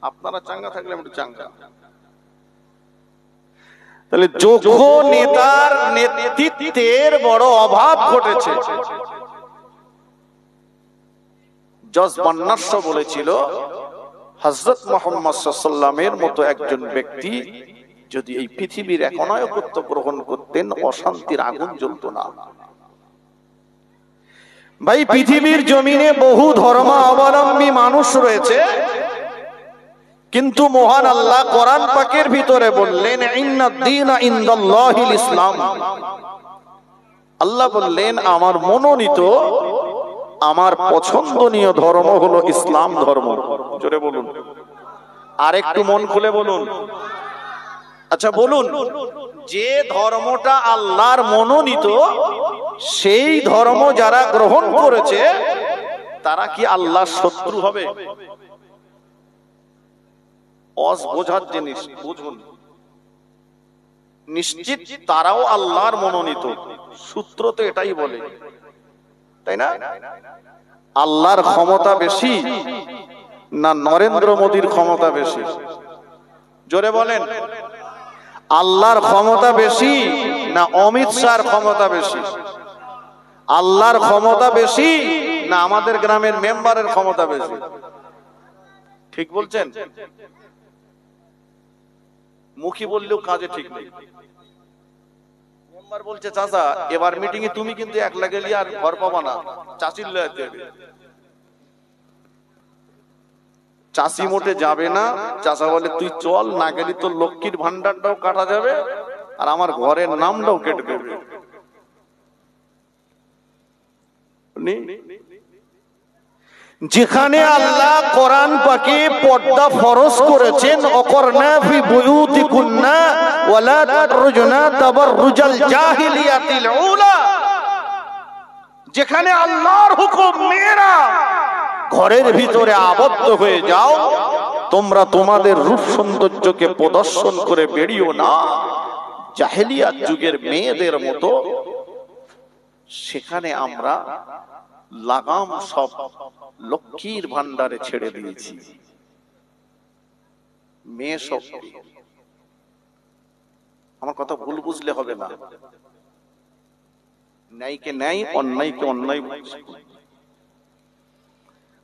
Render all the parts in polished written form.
আপনারা চাঙ্গা থাকলে আমি একটু চাঙ্গা। তাহলে যোগ্য নেতার নেতৃত্বের বড় অভাব ঘটেছে। জজ বান্নার্স বলেছিল, হযরত মুহাম্মদ সাল্লাল্লাহু আলাইহি ওয়াসাল্লামের মতো একজন ব্যক্তি যদি এই পৃথিবীর একনায়কত্ব গ্রহণ করতেন, অশান্তির আগুন জ্বলতো না। ভাই, পৃথিবীর জমিনে বহু ধর্মাবলম্বী মানুষ রয়েছে, কিন্তু মহান আল্লাহ কোরআন পাকের ভিতরে বললেন, ইন্নাদ দীনা ইনদাল্লাহিল ইসলাম। আল্লাহ বললেন, আমার মনোনীত, আমার পছন্দনীয় ধর্ম হলো ইসলাম ধর্ম। জোরে বলুন, আর একটু মন খুলে বলুন। আচ্ছা বলুন, যে ধর্মটা আল্লাহর মনোনীত, সেই ধর্ম যারা গ্রহণ করেছে তারা কি আল্লাহর শত্রু হবে? বোঝার জিনিস বুঝুন। নিশ্চিত তারাও আল্লাহর মনোনীত, সূত্র তো এটাই বলে, তাই না? আল্লাহর ক্ষমতা বেশি না নরেন্দ্র মোদীর ক্ষমতা বেশি? জোরে বলেন। আল্লাহর ক্ষমতা বেশি না অমিত শাহর ক্ষমতা বেশি? আল্লাহর ক্ষমতা বেশি না আমাদের গ্রামের মেম্বারের ক্ষমতা বেশি? ঠিক বলছেন? মুখী বললেও কাজে ঠিক নেই। মেম্বার বলছে, চাচা এবার মিটিং এ তুমি কিন্তু একলা গেলি আর ঘর পাবা না, চাচির লয়ে দেবে। চাষি মোটে যাবে না। চাচা বলে, তুই চল, না গেলি তোর লক্ষ্মীর ভান্ডারটাও কাটা যাবে আর আমার ঘরের নামটাও কেটে দেবে। যেখানে আল্লাহ কোরআন পাকে পর্দা ফরজ করেছেন, অকরনা ফি বুয়ুতিকুন্না ওয়ালা তারজুনা তাবাররুজাল জাহিলিয়াতিল উলা, যেখানে আল্লাহর হুকুম, মেয়েরা ঘরের ভিতরে আবদ্ধ হয়ে যাও, তোমরা তোমাদের রূপ সৌন্দর্যকে প্রদর্শন করে বেরিও না জাহেলিয়াত যুগের মেয়েদের মতো, সেখানে আমরা লাগাম সব লক্ষ্মীর ভান্ডারে ছেড়ে দিয়েছি। মেয়ে সব, আমার কথা ভুল বুঝলে হবে না। ন্যায়কে ন্যায়, অন্যায়কে অন্যায়।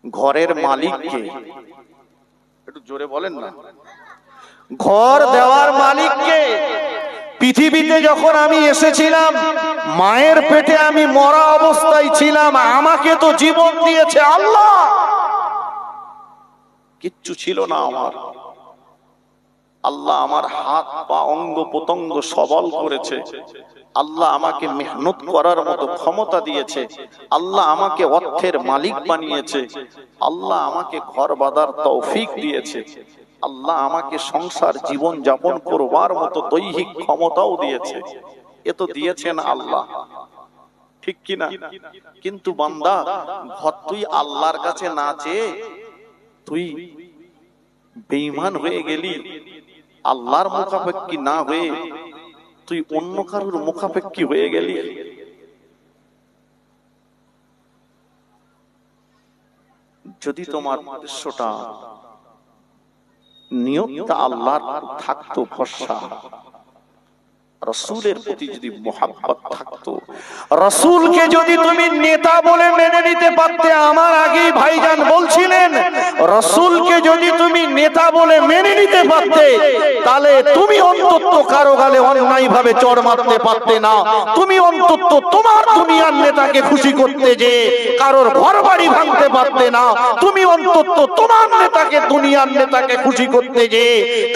ঘরের মালিককে একটু জোরে বলেন না। ঘর দেওয়ার মালিককে। পৃথিবীতে যখন আমি এসেছিলাম, মায়ের পেটে আমি মরা অবস্থায় ছিলাম, আমাকে তো জীবন দিয়েছে আল্লাহ, কিচ্ছু ছিল না আমার। আল্লাহ আমার হাত পা অঙ্গ প্রত্যঙ্গ সবল করেছে। আল্লাহ আমাকে মেহনত করার মতো ক্ষমতা দিয়েছে। আল্লাহ আমাকে অর্থের মালিক বানিয়েছে। আল্লাহ আমাকে ঘর বাঁধার তৌফিক দিয়েছে। আল্লাহ আমাকে সংসার জীবন যাপন করবার মতো দৈহিক ক্ষমতাও দিয়েছে। এ তো দিয়েছেন আল্লাহ, ঠিক কিনা? কিন্তু বান্দা, ঘর তুই আল্লাহর কাছে না চেয়ে তুই বেঈমান হয়ে গেলি। আল্লাহর মুখাপেক্ষী না হয়ে তুই অন্য কারোর মুখাপেক্ষী হয়ে গেলি। যদি তোমার উদ্দেশ্যটা, নিয়তটা আল্লাহর থাকতো, ভরসা রাসূলের প্রতি যদি মুহাব্বত থাকতো, রাসূলকে যদি তুমি নেতা বলে মেনে নিতে পারতে, আমার আগেই ভাইজান বলছিলেন, রাসূলকে যদি তুমি নেতা বলে মেনে নিতে পারতে, তাহলে তুমি অন্তত কারো গালে অন্যায় ভাবে চড় মারতে পারতে না। তুমি অন্তত তোমার দুনিয়ার নেতাকে খুশি করতে যে কারোর ঘরবাড়ি ভাঙতে পারতে না। তুমি অন্তত তোমার নেতাকে, দুনিয়ার নেতাকে খুশি করতে যে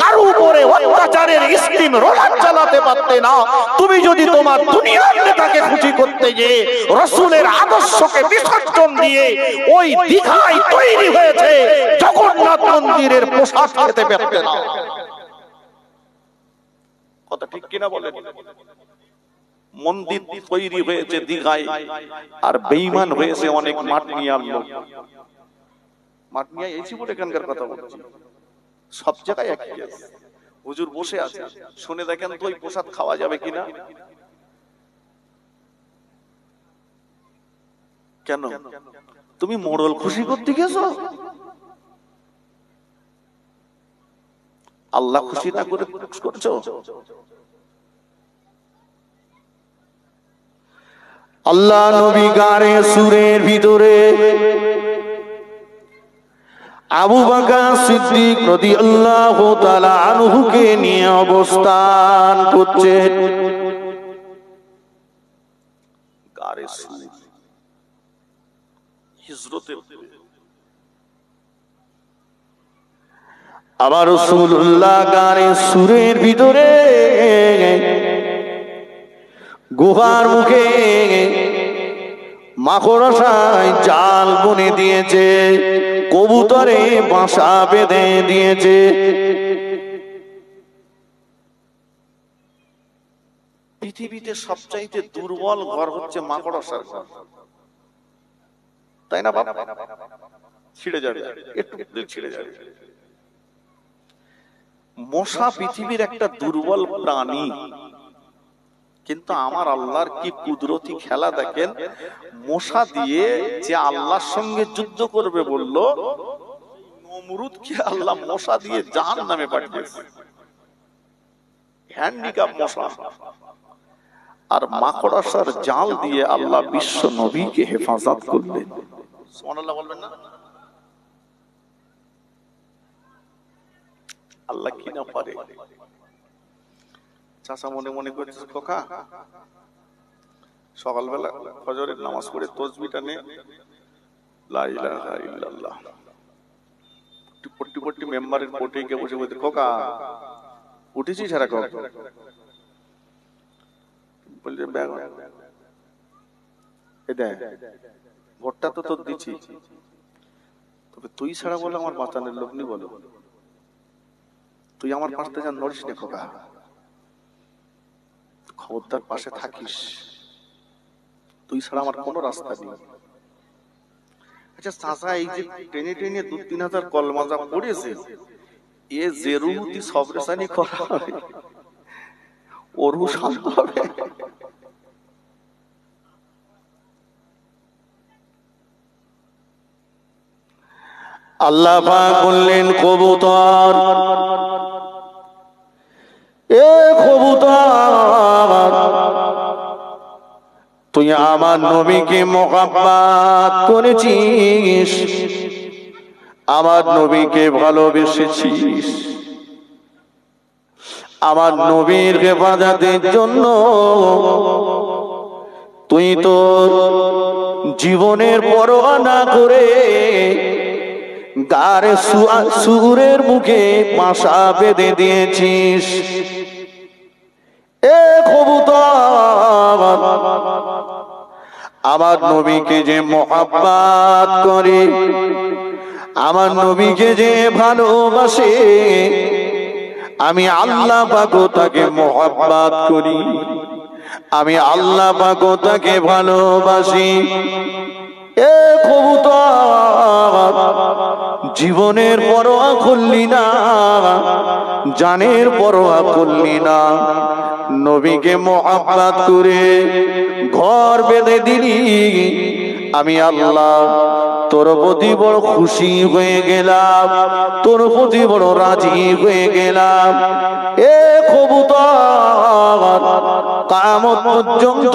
কারো উপরে অত্যাচারের স্কিম রোলার চালাতে পারতে না। তুমি যদি তোমার দুনিয়ার নেতাকে খুশি করতে যে রাসূলের আদর্শকে বিসর্জন দিয়ে ওই দীঘায় তৈরি হয়েছে জগন্নাথ মন্দিরের প্রসাদ খেতে পারতে না। কথা ঠিক কিনা বলেন? মন্দির তৈরি হয়েছে দীঘায়, আর বেঈমান হয়েছে অনেক মাটনিয়ার লোক। মাটনিয়া এসি বলে এখানকার কথা বলছি, সব জায়গায় একই আছে। হুজুর বসে আছে, শুনে দেখেন তো ওই প্রসাদ খাওয়া যাবে কিনা। কেন? তুমি মোড়ল খুশি করতে গেছো? আল্লাহ খুশি না করে করছো? আল্লাহ নবী গারে সুরের ভিতরে আবু বকর সিদ্দিক রাদিয়াল্লাহু তাআলা আনহুকে নিয়ে অবস্থান করছেন। গারে সুর হিজরতে আবার রাসূলুল্লাহ গারে সুরের ভিতরে গুহার মুখে মাকড়সায় জাল বুনে দিয়েছে, কবুতরে বাসা বেঁধে দিয়েছে। পৃথিবীতে সবচাইতে দুর্বল ঘর হচ্ছে মাকড়সার ঘর, তাই না বাবা? ছিঁড়ে যাবে, একটু ছিঁড়ে যাবে। মশা পৃথিবীর একটা দুর্বল প্রাণী, কিন্তু আমার আল্লাহর কি কুদরতি খেলা দেখেন। মশা দিয়ে যে আল্লাহর সঙ্গে যুদ্ধ করবে বলল, নমরুদকে আল্লাহ মশা দিয়ে জাহান্নামে পাঠিয়েছে। হ্যান্ডিক্যাপ মশা। আর মাকড়সার জাল দিয়ে আল্লাহ বিশ্ব নবীকে হেফাজত করলেন। সুবহানাল্লাহ বলবেন না? আল্লাহ কি না পারে। চাচা মনে মনে করছে, খোকা সকালবেলা ফজরের নামাজ পড়ে তসবিহটা নে, লা ইলাহা ইল্লাল্লাহ, পট্টি মেম্বারের কোটে গিয়ে বসে বলতে, খোকা উঠেছিস এরকম? বলছে ব্যাগ ভোটটা তো তোর দিচ্ছি, তবে তুই ছাড়া বলে আমার বাঁচানোর লোক নেই, বলো তুই আমার পাশে যা নড়িস নে খোকা, খবরদার পাশে থাকিস, তুই ছাড়া আমার কোনো রাস্তা নেই। আচ্ছা চাচা, এই যে টেনে টেনে 2-3 হাজার কলমাজা পড়েছে, এ যে রুহুতি সবরেসানি করা হবে, ওর রুহ শান্ত হবে? আল্লাহ পাক বললেন, কবুতর, এ কবুতর, তুই আমার নবীকে মোহাব্বত করেছিস, আমার নবীকে ভালোবেসেছিস, আমার নবীর হেফাজতের জন্য তুই তো জীবনের পরোয়া না করে গারে সুরের মুখে বাসা বেঁধে দিয়েছিস। এ কবুতর, আমার নবীকে যে মোহাব্বত করে, আমার নবীকে যে ভালোবাসে, আমি আল্লাহ পাক তাকে মোহাব্বত করি, আমি আল্লাহ পাক তাকে ভালোবাসি। এ কবুতর, জীবনের পরোয়া করলি না, জানের পরোয়া করলি না, নবীকে মোহাব্বত করে ঘর বেঁধে দিলি, আমি আল্লাহ তোর প্রতি বড় খুশি হয়ে গেলাম, তোর প্রতি বড় রাজি হয়ে গেলাম। এ কবুতর, কিয়ামত পর্যন্ত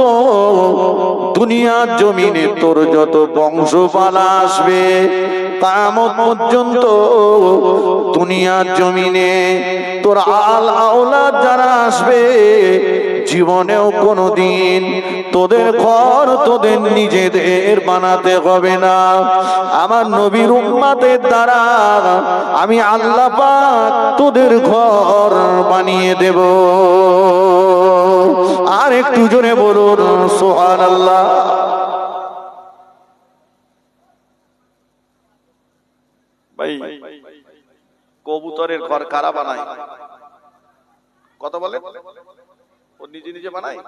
দুনিয়ার জমিনে তোর যত বংশপালা আসবে, কিয়ামত পর্যন্ত দুনিয়ার জমিনে তোর আল আওলাদ যারা আসবে, জীবনেও কোনদিন তোদের ঘর তোদের নিজেদের বানাতে হবে না। আমার নবীর উম্মতের দ্বারা আমি আল্লাহ পাক তোদের ঘর বানিয়ে দেব। আর একটু জোরে বলুন সুবহানাল্লাহ। ভাই, কবুতরের ঘর কারা বানায়? কথা বলে, ও নিজে নিজে বানায়?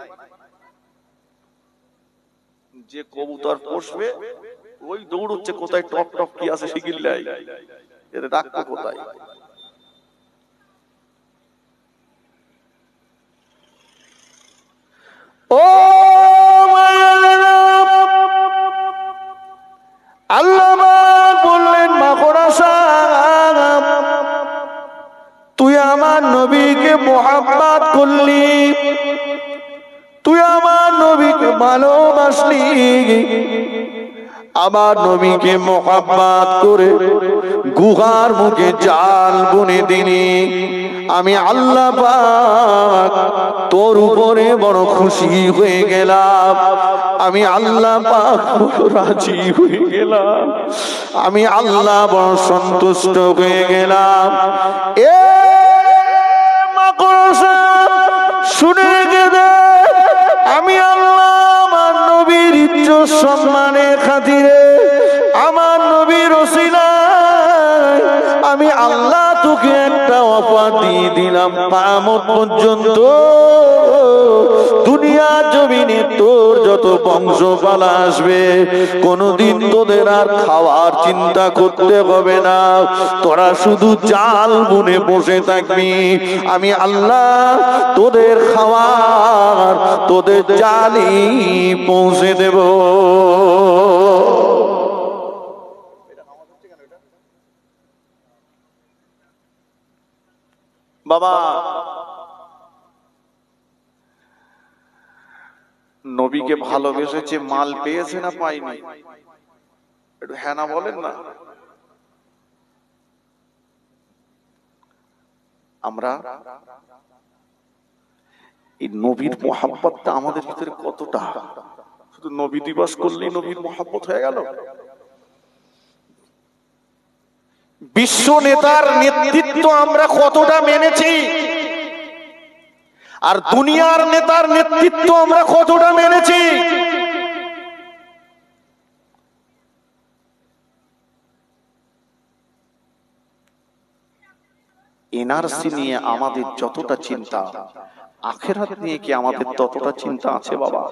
যে কবুতর পোষবে ওই দৌড়চ্ছে কোথায় টপ টপ কি আছে শিখিল্লাই, এতে ডাকতো কোথায়। ও আল্লাহ বললেন, মাকড়সা তুই আমার নবীকে মোহাব্বত করলি, তুই আমার নবীকে ভালোবাসলি, আমার নবীকে মোহাব্বত করে গুহার মুখে জাল বুনে দিলি। আমি আল্লাহ পাক তোর উপরে বড় খুশি হয়ে গেলাম, আমি আল্লাহ পাক রাজি হয়ে গেলাম, আমি আল্লাহ বড় সন্তুষ্ট হয়ে গেলাম। এ মাকড়সা শুনে গেলে আমি আল্লাহ আমার নবীর ইজ্জত সম্মানের খাতিরে, আমার নবীর ওসিলায় আমি আল্লাহ তোকে একটা অফার দিয়ে দিলাম। কিয়ামত পর্যন্ত দুনিয়ার জমিনে তোর যত বংশপালা আসবে কোনদিন তোদের আর খাওয়ার চিন্তা করতে হবে না, তোরা শুধু জাল বুনে বসে থাকবি, আমি আল্লাহ তোদের খাওয়ার তোদের জালি পৌঁছে দেব। বাবা, নবীকে ভালোবেসেছে, মাল পেয়েছে না পাইনি? একটু হ্যাঁ না বলেন না। আমরা এই নবীর মোহাব্বতটা আমাদের ভিতরে কতটা? শুধু নবী দিবস করলেই নবীর মোহাব্বত হয়ে গেল? বিশ্ব নেতার নেতৃত্ব আমরা কতটা মেনেছি, আর দুনিয়ার নেতার নেতৃত্ব আমরা কতটা মেনেছি? এনআরসি নিয়ে আমাদের যতটা চিন্তা, আখিরাত নিয়ে কি আমাদের ততটা চিন্তা আছে বাবা?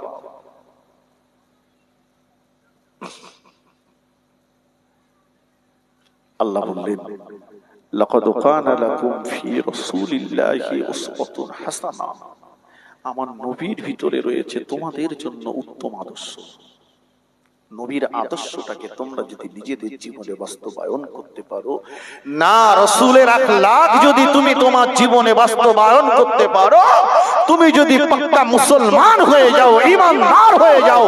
আল্লাহ বললেন, লাকাদ কানা লাকুম ফি রাসূলিল্লাহি উসওয়াতুন হাসানাহ, আমার নবীর ভিতরে রয়েছে তোমাদের জন্য উত্তম আদর্শ। নবীর আদর্শটাকে তোমরা যদি নিজেদের জীবনে বাস্তবায়ন করতে পারো, না রাসূলের আখলাক যদি তুমি তোমার জীবনে বাস্তবায়ন করতে পারো, তুমি যদি পাক্কা মুসলমান হয়ে যাও, ঈমানদার হয়ে যাও,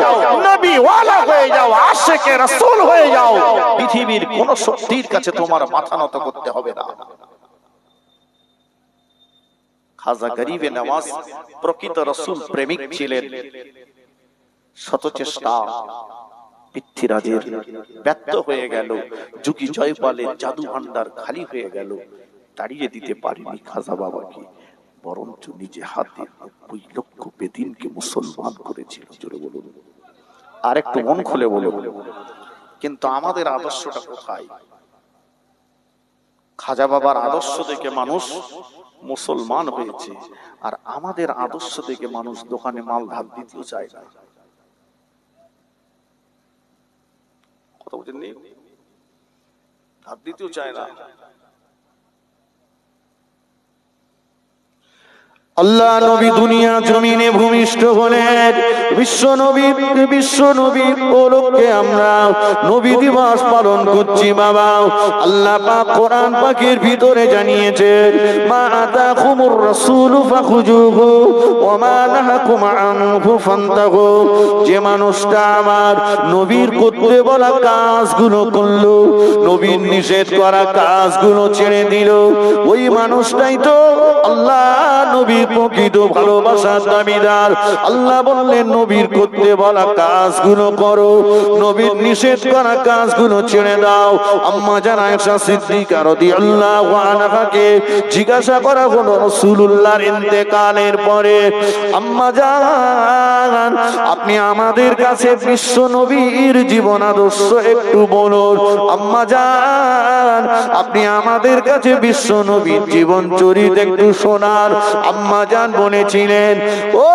নবী ওয়ালা হয়ে যাও, আশিকে রাসূল হয়ে যাও, পৃথিবীর কোন শক্তির কাছে তোমার মাথা নত করতে হবে না। খাজা গরিবে নওয়াজ প্রকৃত রাসূল প্রেমিক ছিলেন। শত চেষ্টা পৃথ্বীরাজের ব্যর্থ হয়ে গেল, যুগী জয়পালের জাদু ভান্ডার খালি হয়ে গেল, তাড়িয়ে দিতে পারেনি খাজা বাবাকে, বরঞ্চ নিজে হাতে 90 লক্ষ বেদিনকে মুসলমান করেছিল। জোরে বলুন, আর একটু মন খুলে বলে। কিন্তু আমাদের আদর্শটা কোথায়? খাজা বাবার আদর্শ দেখে মানুষ মুসলমান হয়েছে, আর আমাদের আদর্শ দেখে মানুষ দোকানে মাল ধার দিতেও চায় না। কথা বুঝেননি? ধার দিতেও চায় না। আল্লাহ নবী দুনিয়া জমিনে ভূমিষ্ঠ হলেন, বিশ্ব নবী ওলোকে আমরা নবী দিবস পালন করছি বাবা। আল্লাহ পাক কোরআন পাকের ভিতরে জানিয়েছেন, মা আতাকুমুর রাসূলু ফাখুজুহু ওয়া মা নাহাকুম আনহু ফান্তাহু। যে মানুষটা আমার নবীর করতে বলা কাজগুলো করলো, নবীর নিষেধ করা কাজগুলো ছেড়ে দিল, ওই মানুষটাই তো আল্লাহ নবী প্রকৃত ভালোবাসার দাবিদার। আল্লাহ বললেন, নবীর করতে বলা কাজগুলো করো, নবীর নিষেধ করা কাজগুলো ছেড়ে দাও। আম্মা জান আয়েশা সিদ্দিকা রাদিয়াল্লাহু আনহাকে জিজ্ঞাসা করা হলো রাসূলুল্লাহর ইন্তেকালের পরে, আম্মা জান আপনি আমাদের কাছে বিশ্ব নবীর জীবন আদর্শ একটু বলুন। আম্মা জান আপনি আমাদের কাছে বিশ্ব নবীর জীবন চরিত একটু শোনার। আম্মা জান বলেছিলেন, ও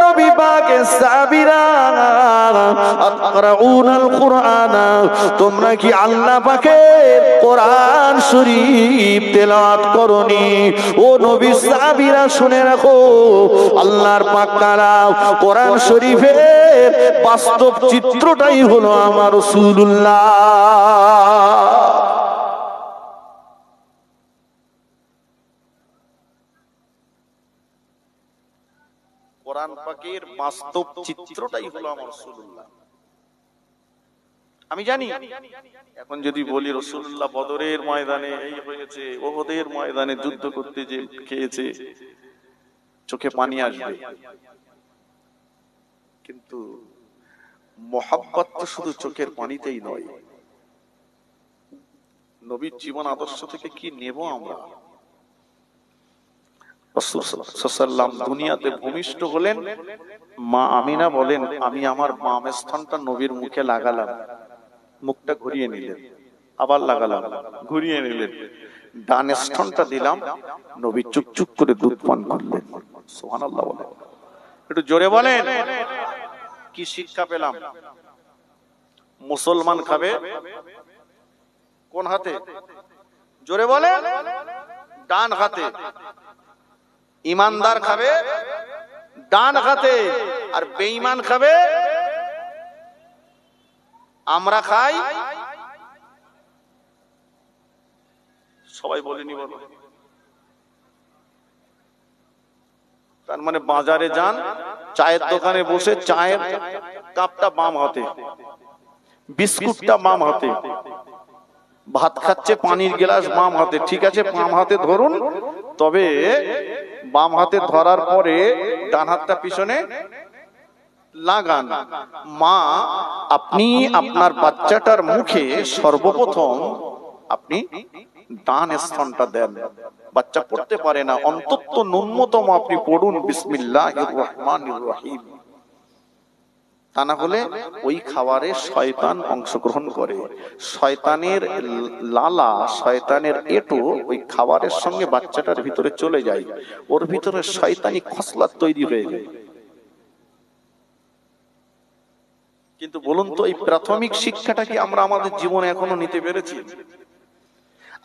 নবী পাকের সাহাবীরা, আতকরাউনাল কুরআন, তোমরা কি আল্লাহ পাকের কোরআন শরীফ তেলাওয়াত করনি? ও নবী সাহাবীরা শুনে রাখো, আল্লাহর পাক কালাম কোরআন শরীফের বাস্তব চিত্রটাই হলো আমার রাসূলুল্লাহ। কোরআন পাকের বাস্তব চিত্রটাই হলো আমার রাসূলুল্লাহ। আমি জানি এখন যদি বলি রাসূলুল্লাহ বদরের ময়দানে এই হয়েছে, ওহদের ময়দানে যুদ্ধ করতে যে খেয়েছে, চোখে পানি আসবে। কিন্তু মহব্বত তো শুধু চোখের পানিতেই নয়, নবীর জীবন আদর্শ থেকে কি নেব আমরা? রাসূল সাল্লাল্লাহু আলাইহি ওয়াসাল্লাম দুনিয়াতে ভূমিষ্ঠ হলেন, মা আমিনা বলেন আমি আমার বাম স্থানটা নবীর মুখে লাগালাম, মুখটা ঘুরিয়ে নিলেন, আবার লাগালাম, ঘুরিয়ে নিলেন, ডান স্থানটা দিলাম, নবী চুপচুপ করে দুধ পান করলেন। সুবহানাল্লাহ বলেন, একটু জোরে বলেন। কি শিক্ষা পেলাম? মুসলমান খাবে কোন হাতে? জোরে বলেন। ডান হাতে। ইমানদার খাবে ডান হাতে, আর বেঈমান খাবে, আমরা খাই, সবাই বলেনি বলো। তার মানে বাজারে যান, চায়ের দোকানে বসে চায়ের কাপটা বাম হাতে, বিস্কুটটা বাম হাতে, ভাত খাচ্ছে পানির গ্লাস বাম হাতে, ঠিক আছে বাম হাতে ধরুন, তবে বাম হাতে ধরার পরে ডান হাতটা পিছনে লাগান। মা আপনি আপনার বাচ্চাটার মুখে সর্বপ্রথম আপনি ডান স্থানটা দেন। বাচ্চা পড়তে পারে না, অন্তত ন্যূনতম আপনি পড়ুন বিসমিল্লাহির রহমানির রহিম। তা না হলে ওই খাবারে শয়তান অংশগ্রহণ করে, শয়তানের লালা, শয়তানের এঁটো ওই খাবারের সঙ্গে বাচ্চাটার ভিতরে চলে যায়, ওর ভিতরে শয়তানি খসলাত তৈরি হয়ে যায়। কিন্তু বলুন তো, এই প্রাথমিক শিক্ষাটা কি আমরা আমাদের জীবনে এখনো নিতে পেরেছি?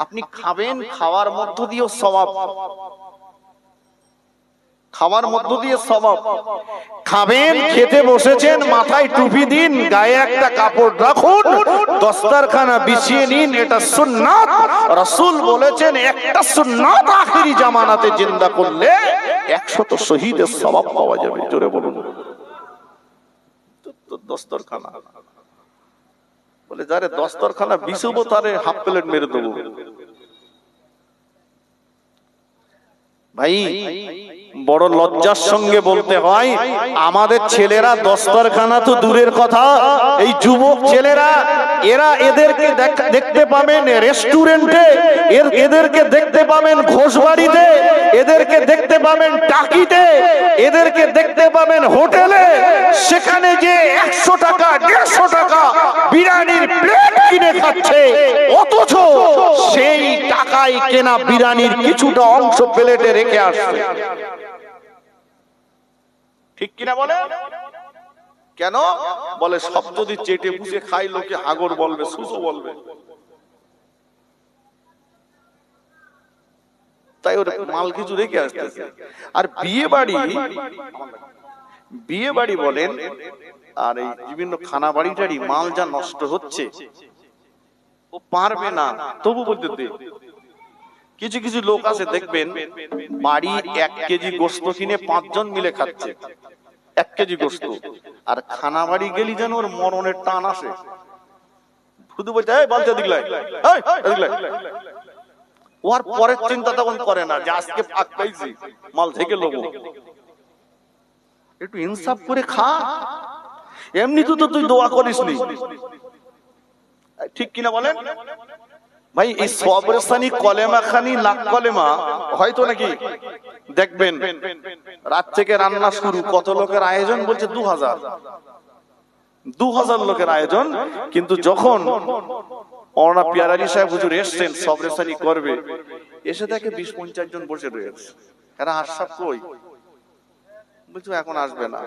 আপনি খাবেন, খাওয়ার মধ্য দিয়েও সওয়াব, খাওয়ার মধ্য দিয়ে সওয়াব। খাবেন, খেতে বসেছেন, মাথায় টুপি দিন, গায়ে একটা কাপড় রাখুন, দস্তরখানা বিছিয়ে নিন, এটা সুন্নাত। রাসূল বলেছেন একটা সুন্নাত আখিরি জামানাতে জিন্দা করলে 100 শহীদের সওয়াব পাওয়া যাবে। জোরে বলুন। দস্তরখানা বলে যারে দস্তরখানা বিছবো তারে হাফ প্লেট মেরে দেবো। ভাই বড় লজ্জার সঙ্গে বলতে হয়, আমাদের ছেলেরা দস্তরখানা তো দূরের কথা, এই যুবক ছেলেরা এরা এদেরকে দেখতে পাবেন রেস্টুরেন্টে, এদেরকে দেখতে পাবেন ঘোষবাড়িতে, এদেরকে দেখতে পাবেন টাকিতে, এদেরকে দেখতে পাবেন হোটেলে, সেখানে যে 100 টাকা 150 টাকা বিরিয়ানির প্লেট কিনে খাচ্ছে, অথচ সেই টাকায় কেনা বিরিয়ানির কিছুটা অংশ প্লেটে রেখে আসছে। ঠিক কিনা বলে? কেন বলে? সব যদি চেটে পুষে খাই, লোকে হাগর বলবে, সুসো বলবে, তাই ওর মাল কিছু রেখে আসতেছে। আর বিয়ে বাড়ি বলেন আর এই বিভিন্ন খানা বাড়িটারি মাল যা নষ্ট হচ্ছে, ও পারবে না তবু বলতে দে। কিছু কিছু লোক আছে দেখবেন, বাড়ি 1 কেজি গোস্ত কিনে 5 জন মিলে খাচ্ছে, 1 কেজি গোস্ত, আর খানা বাড়ি গেলি যেন ওর মরণের টান আসে, শুধু বলছে এই বলতে দিগলাই, ওর পরের চিন্তা তখন করে না যে আজকে ফাঁক পাইছি, মাল থেকে লোক। একটু ইনসাফ করে খা, এমনি তো তুই দোয়া করিসনি। ঠিক কিনা বলেন ভাই? এই সবরসানি কলেমা খানি লাখ কলেমা হয়তো নাকি দেখবেন রাত থেকে রান্না শুরু, কত লোকের আয়োজন বলছে 2000 লোকের আয়োজন, কিন্তু যখন ওনা পিয়ারাজি সাহেব হুজুর এসছেন সবরসানি করবে, এসে দেখে 20-50 জন বসে রয়েছে। এরা আশরাফ কই? বলছো এখন আসবে না।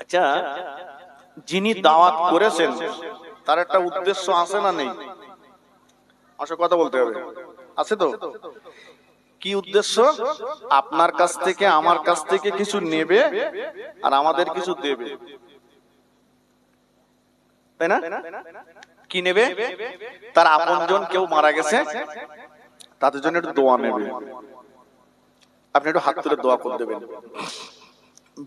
আচ্ছা, যিনি দাওয়াত করেছেন তার একটা উদ্দেশ্য আছে না নেই? আসলে কথা বলতে হবে, আছে তো? কি উদ্দেশ্য? আপনার কাছ থেকে আমার কাছ থেকে কিছু নেবে আর আমাদের কিছু দেবে, তাই না? কি নেবে? তার আপনজন কেউ মারা গেছে, তাদের জন্য একটু দোয়া নেবে। আপনি একটু হাত তুলে দোয়া করে দেবেন,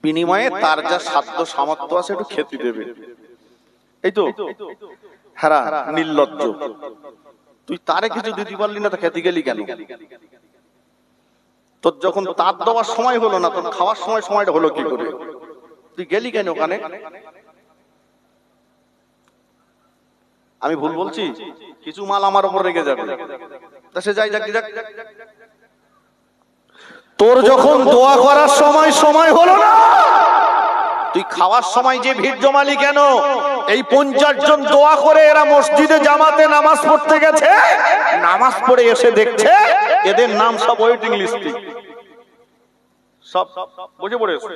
বিনিময়ে তার যা সাধ্য সামর্থ্য আছে একটু খেতে দেবে। এই তো হ্যাঁ, নির্লজ্জ, তুই তারে কিছু দিতে পারলি না, তা খেতে গেলি কেন? তোর যখন তার দেওয়ার সময় হলো না, তোর খাওয়ার সময়টা হলো কি করে? তুই গেলি কেন ওখানে? আমি ভুল বলছি? কিছু মাল আমার উপর রেগে যাবে, তা সে যাই যাক যাক। তোর যখন দোয়া করার সময় হলো না, তুই খাওয়ার সময় যে ভিড় জমালি কেন? এই 50 জন দোয়া করে এরা মসজিদে জামাতে নামাজ পড়তে গেছে, নামাজ পড়ে এসে দেখছে এদের নাম সব ওয়েটিং লিস্টে, সব বুঝে পড়েছে।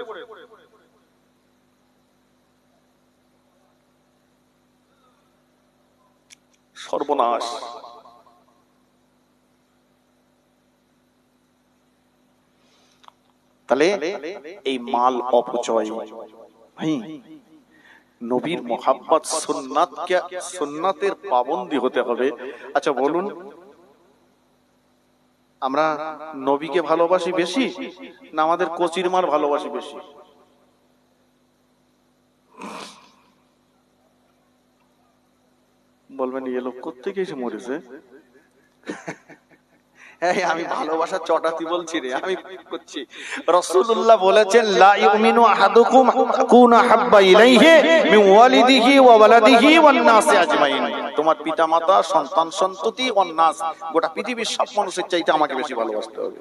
সর্বনাশ। তাহলে এই মাল অপচয়। ভাই, নবীর মোহাব্বত সুন্নাতের পাবন্দি হতে হবে। আচ্ছা বলুন, আমরা নবীকে ভালোবাসি বেশি না আমাদের কচির মাল ভালোবাসি বেশি? বলবেন এ লোক কোত্থেকে এসে মরেছে? আমি ভালোবাসা চটাতি বলছি রে, আমি করছি। রাসূলুল্লাহ বলেছেন, লা ইউমিনু আহাদুকুম তাকুনা হাব্বা ইলাইহি মিন ওয়ালিদিহি ওয়া ওয়ালাদিহি ওয়ান নাসি আজমাইন। তোমার পিতামাতা, সন্তান সন্ততি, ওয়ান নাস, গোটা পৃথিবীর সব মানুষের চাইতে আমাকে বেশি ভালোবাসতে হবে।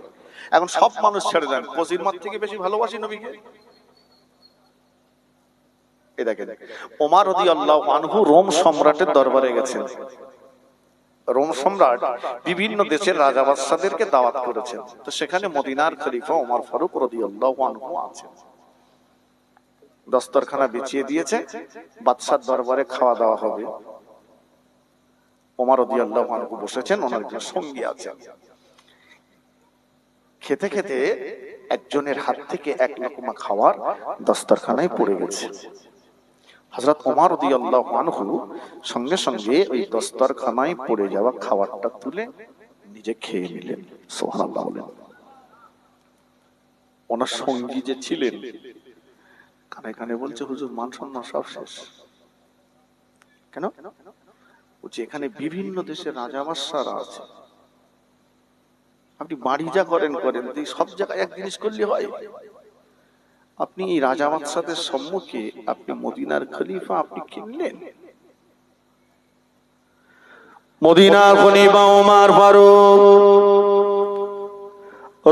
এখন সব মানুষ ছেড়ে দেন, কজির মার থেকে বেশি ভালোবাসি নবীকে। এই দেখেন, ওমর রাদিয়াল্লাহু আনহু রোম সম্রাটের দরবারে গেছেন। রোম সম্রাট বিভিন্ন দেশের রাজা বাদশাদেরকে দাওয়াত করেছেন, তো সেখানে মদিনার খলিফা ওমর ফারুক রাদিয়াল্লাহু আনহু আছেন। দস্তরখানা বিছিয়ে দিয়েছে, বাদশার দরবারে খাওয়া দাওয়া হবে। ওমর রাদিয়াল্লাহু আনহু বসেছেন, ওনার একজন সঙ্গী আছেন। খেতে খেতে একজনের হাত থেকে এক লোকমা খাবার দস্তরখানায় পড়ে গেছে। হযরত ওমর রাদিয়াল্লাহু আনহু সঙ্গে সঙ্গে ওই দস্তরখানায় পড়ে যাওয়া খাবারটা তুলে নিজে খেয়ে নিলেন। সুবহানাল্লাহ বলেন। ওনার সঙ্গী যে ছিলেন কানে কানে বলছে, হুজুর মান সম্মান সব শেষ। কেন? বলছে এখানে বিভিন্ন দেশের রাজা বাদশারা আছে, আপনি বাড়ি যা করেন সব জায়গায় এক জিনিস করলে হয়? আপনি এই রাজা বাদশাদের সম্মুখে আপনি মদিনার খলিফা, আপনি কিনলেন। মদিনার খলিফা ওমর ফারুক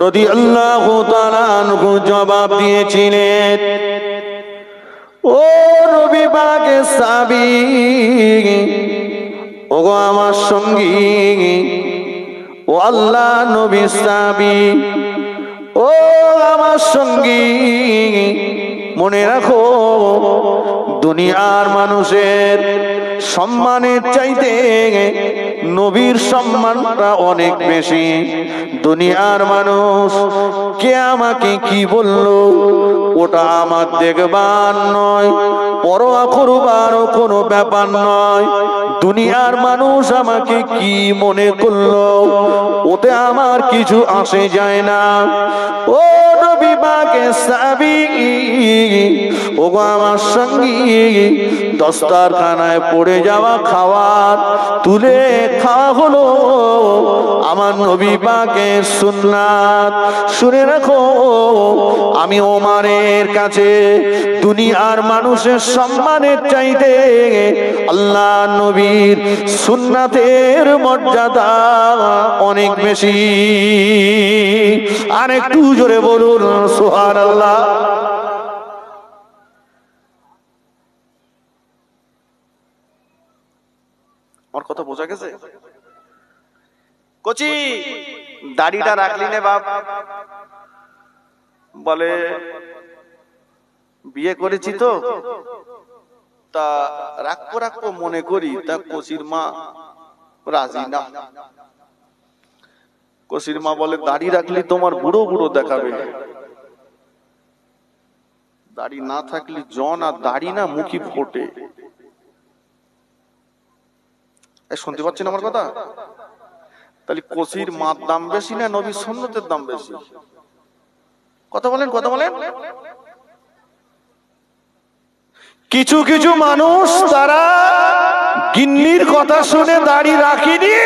রাদিয়াল্লাহু তাআলা আনহু জবাব দিয়েছিলেন, ও নবী পাকের সাহাবী, ওগো আমার সঙ্গী, ও আল্লাহ নবীর সাহাবী, ও আমার সঙ্গী, মনে রাখো দুনিয়ার মানুষের সম্মানের চাইতে নবীর সম্মানটা অনেক বেশি। দুনিয়ার মানুষ কে আমাকে কি বললো ওটা আমার দেখবার নয়, পরোয়া করবারও কোনো ব্যাপার নয়। দুনিয়ার মানুষ আমাকে কি মনে করলো ওতে আমার কিছু আসে যায় না। ও নবী পাকের সাহাবী, ওগো আমার সঙ্গী, দস্তরখানায় পড়ে যাওয়া খাবার তুলে খাওয়া হলো আমার নবী পাকের সুন্নাত। শুনে রাখো, আমি ওমরের কাছে দুনিয়ার মানুষের সম্মানের চাইতে আল্লাহ নবীর সুন্নাতের মর্যাদা অনেক বেশি। আর একটু জোরে বলুন সুবহানাল্লাহ। আমার কথা বোঝা গেছে? কচি, দাড়িটা রাখলি নে বাপ? বলে বিয়ে করেছি তো, তা রাখবো মনে করি। তা কচির মা রাজি না। কচির মা বলে, দাড়ি রাখলি তোমার বুড়ো বুড়ো দেখাবে, দাড়ি না থাকলে জন, আর দাড়ি না মুখি ফোটে। শুনতে পাচ্ছেন আমার কথা? তাহলে কচির মার দাম বেশি না নবীর সুন্নতের দাম বেশি? কথা বলেন, কথা বলেন। কিছু কিছু মানুষ তারা গিন্নির কথা শুনে দাড়ি রাখিনি,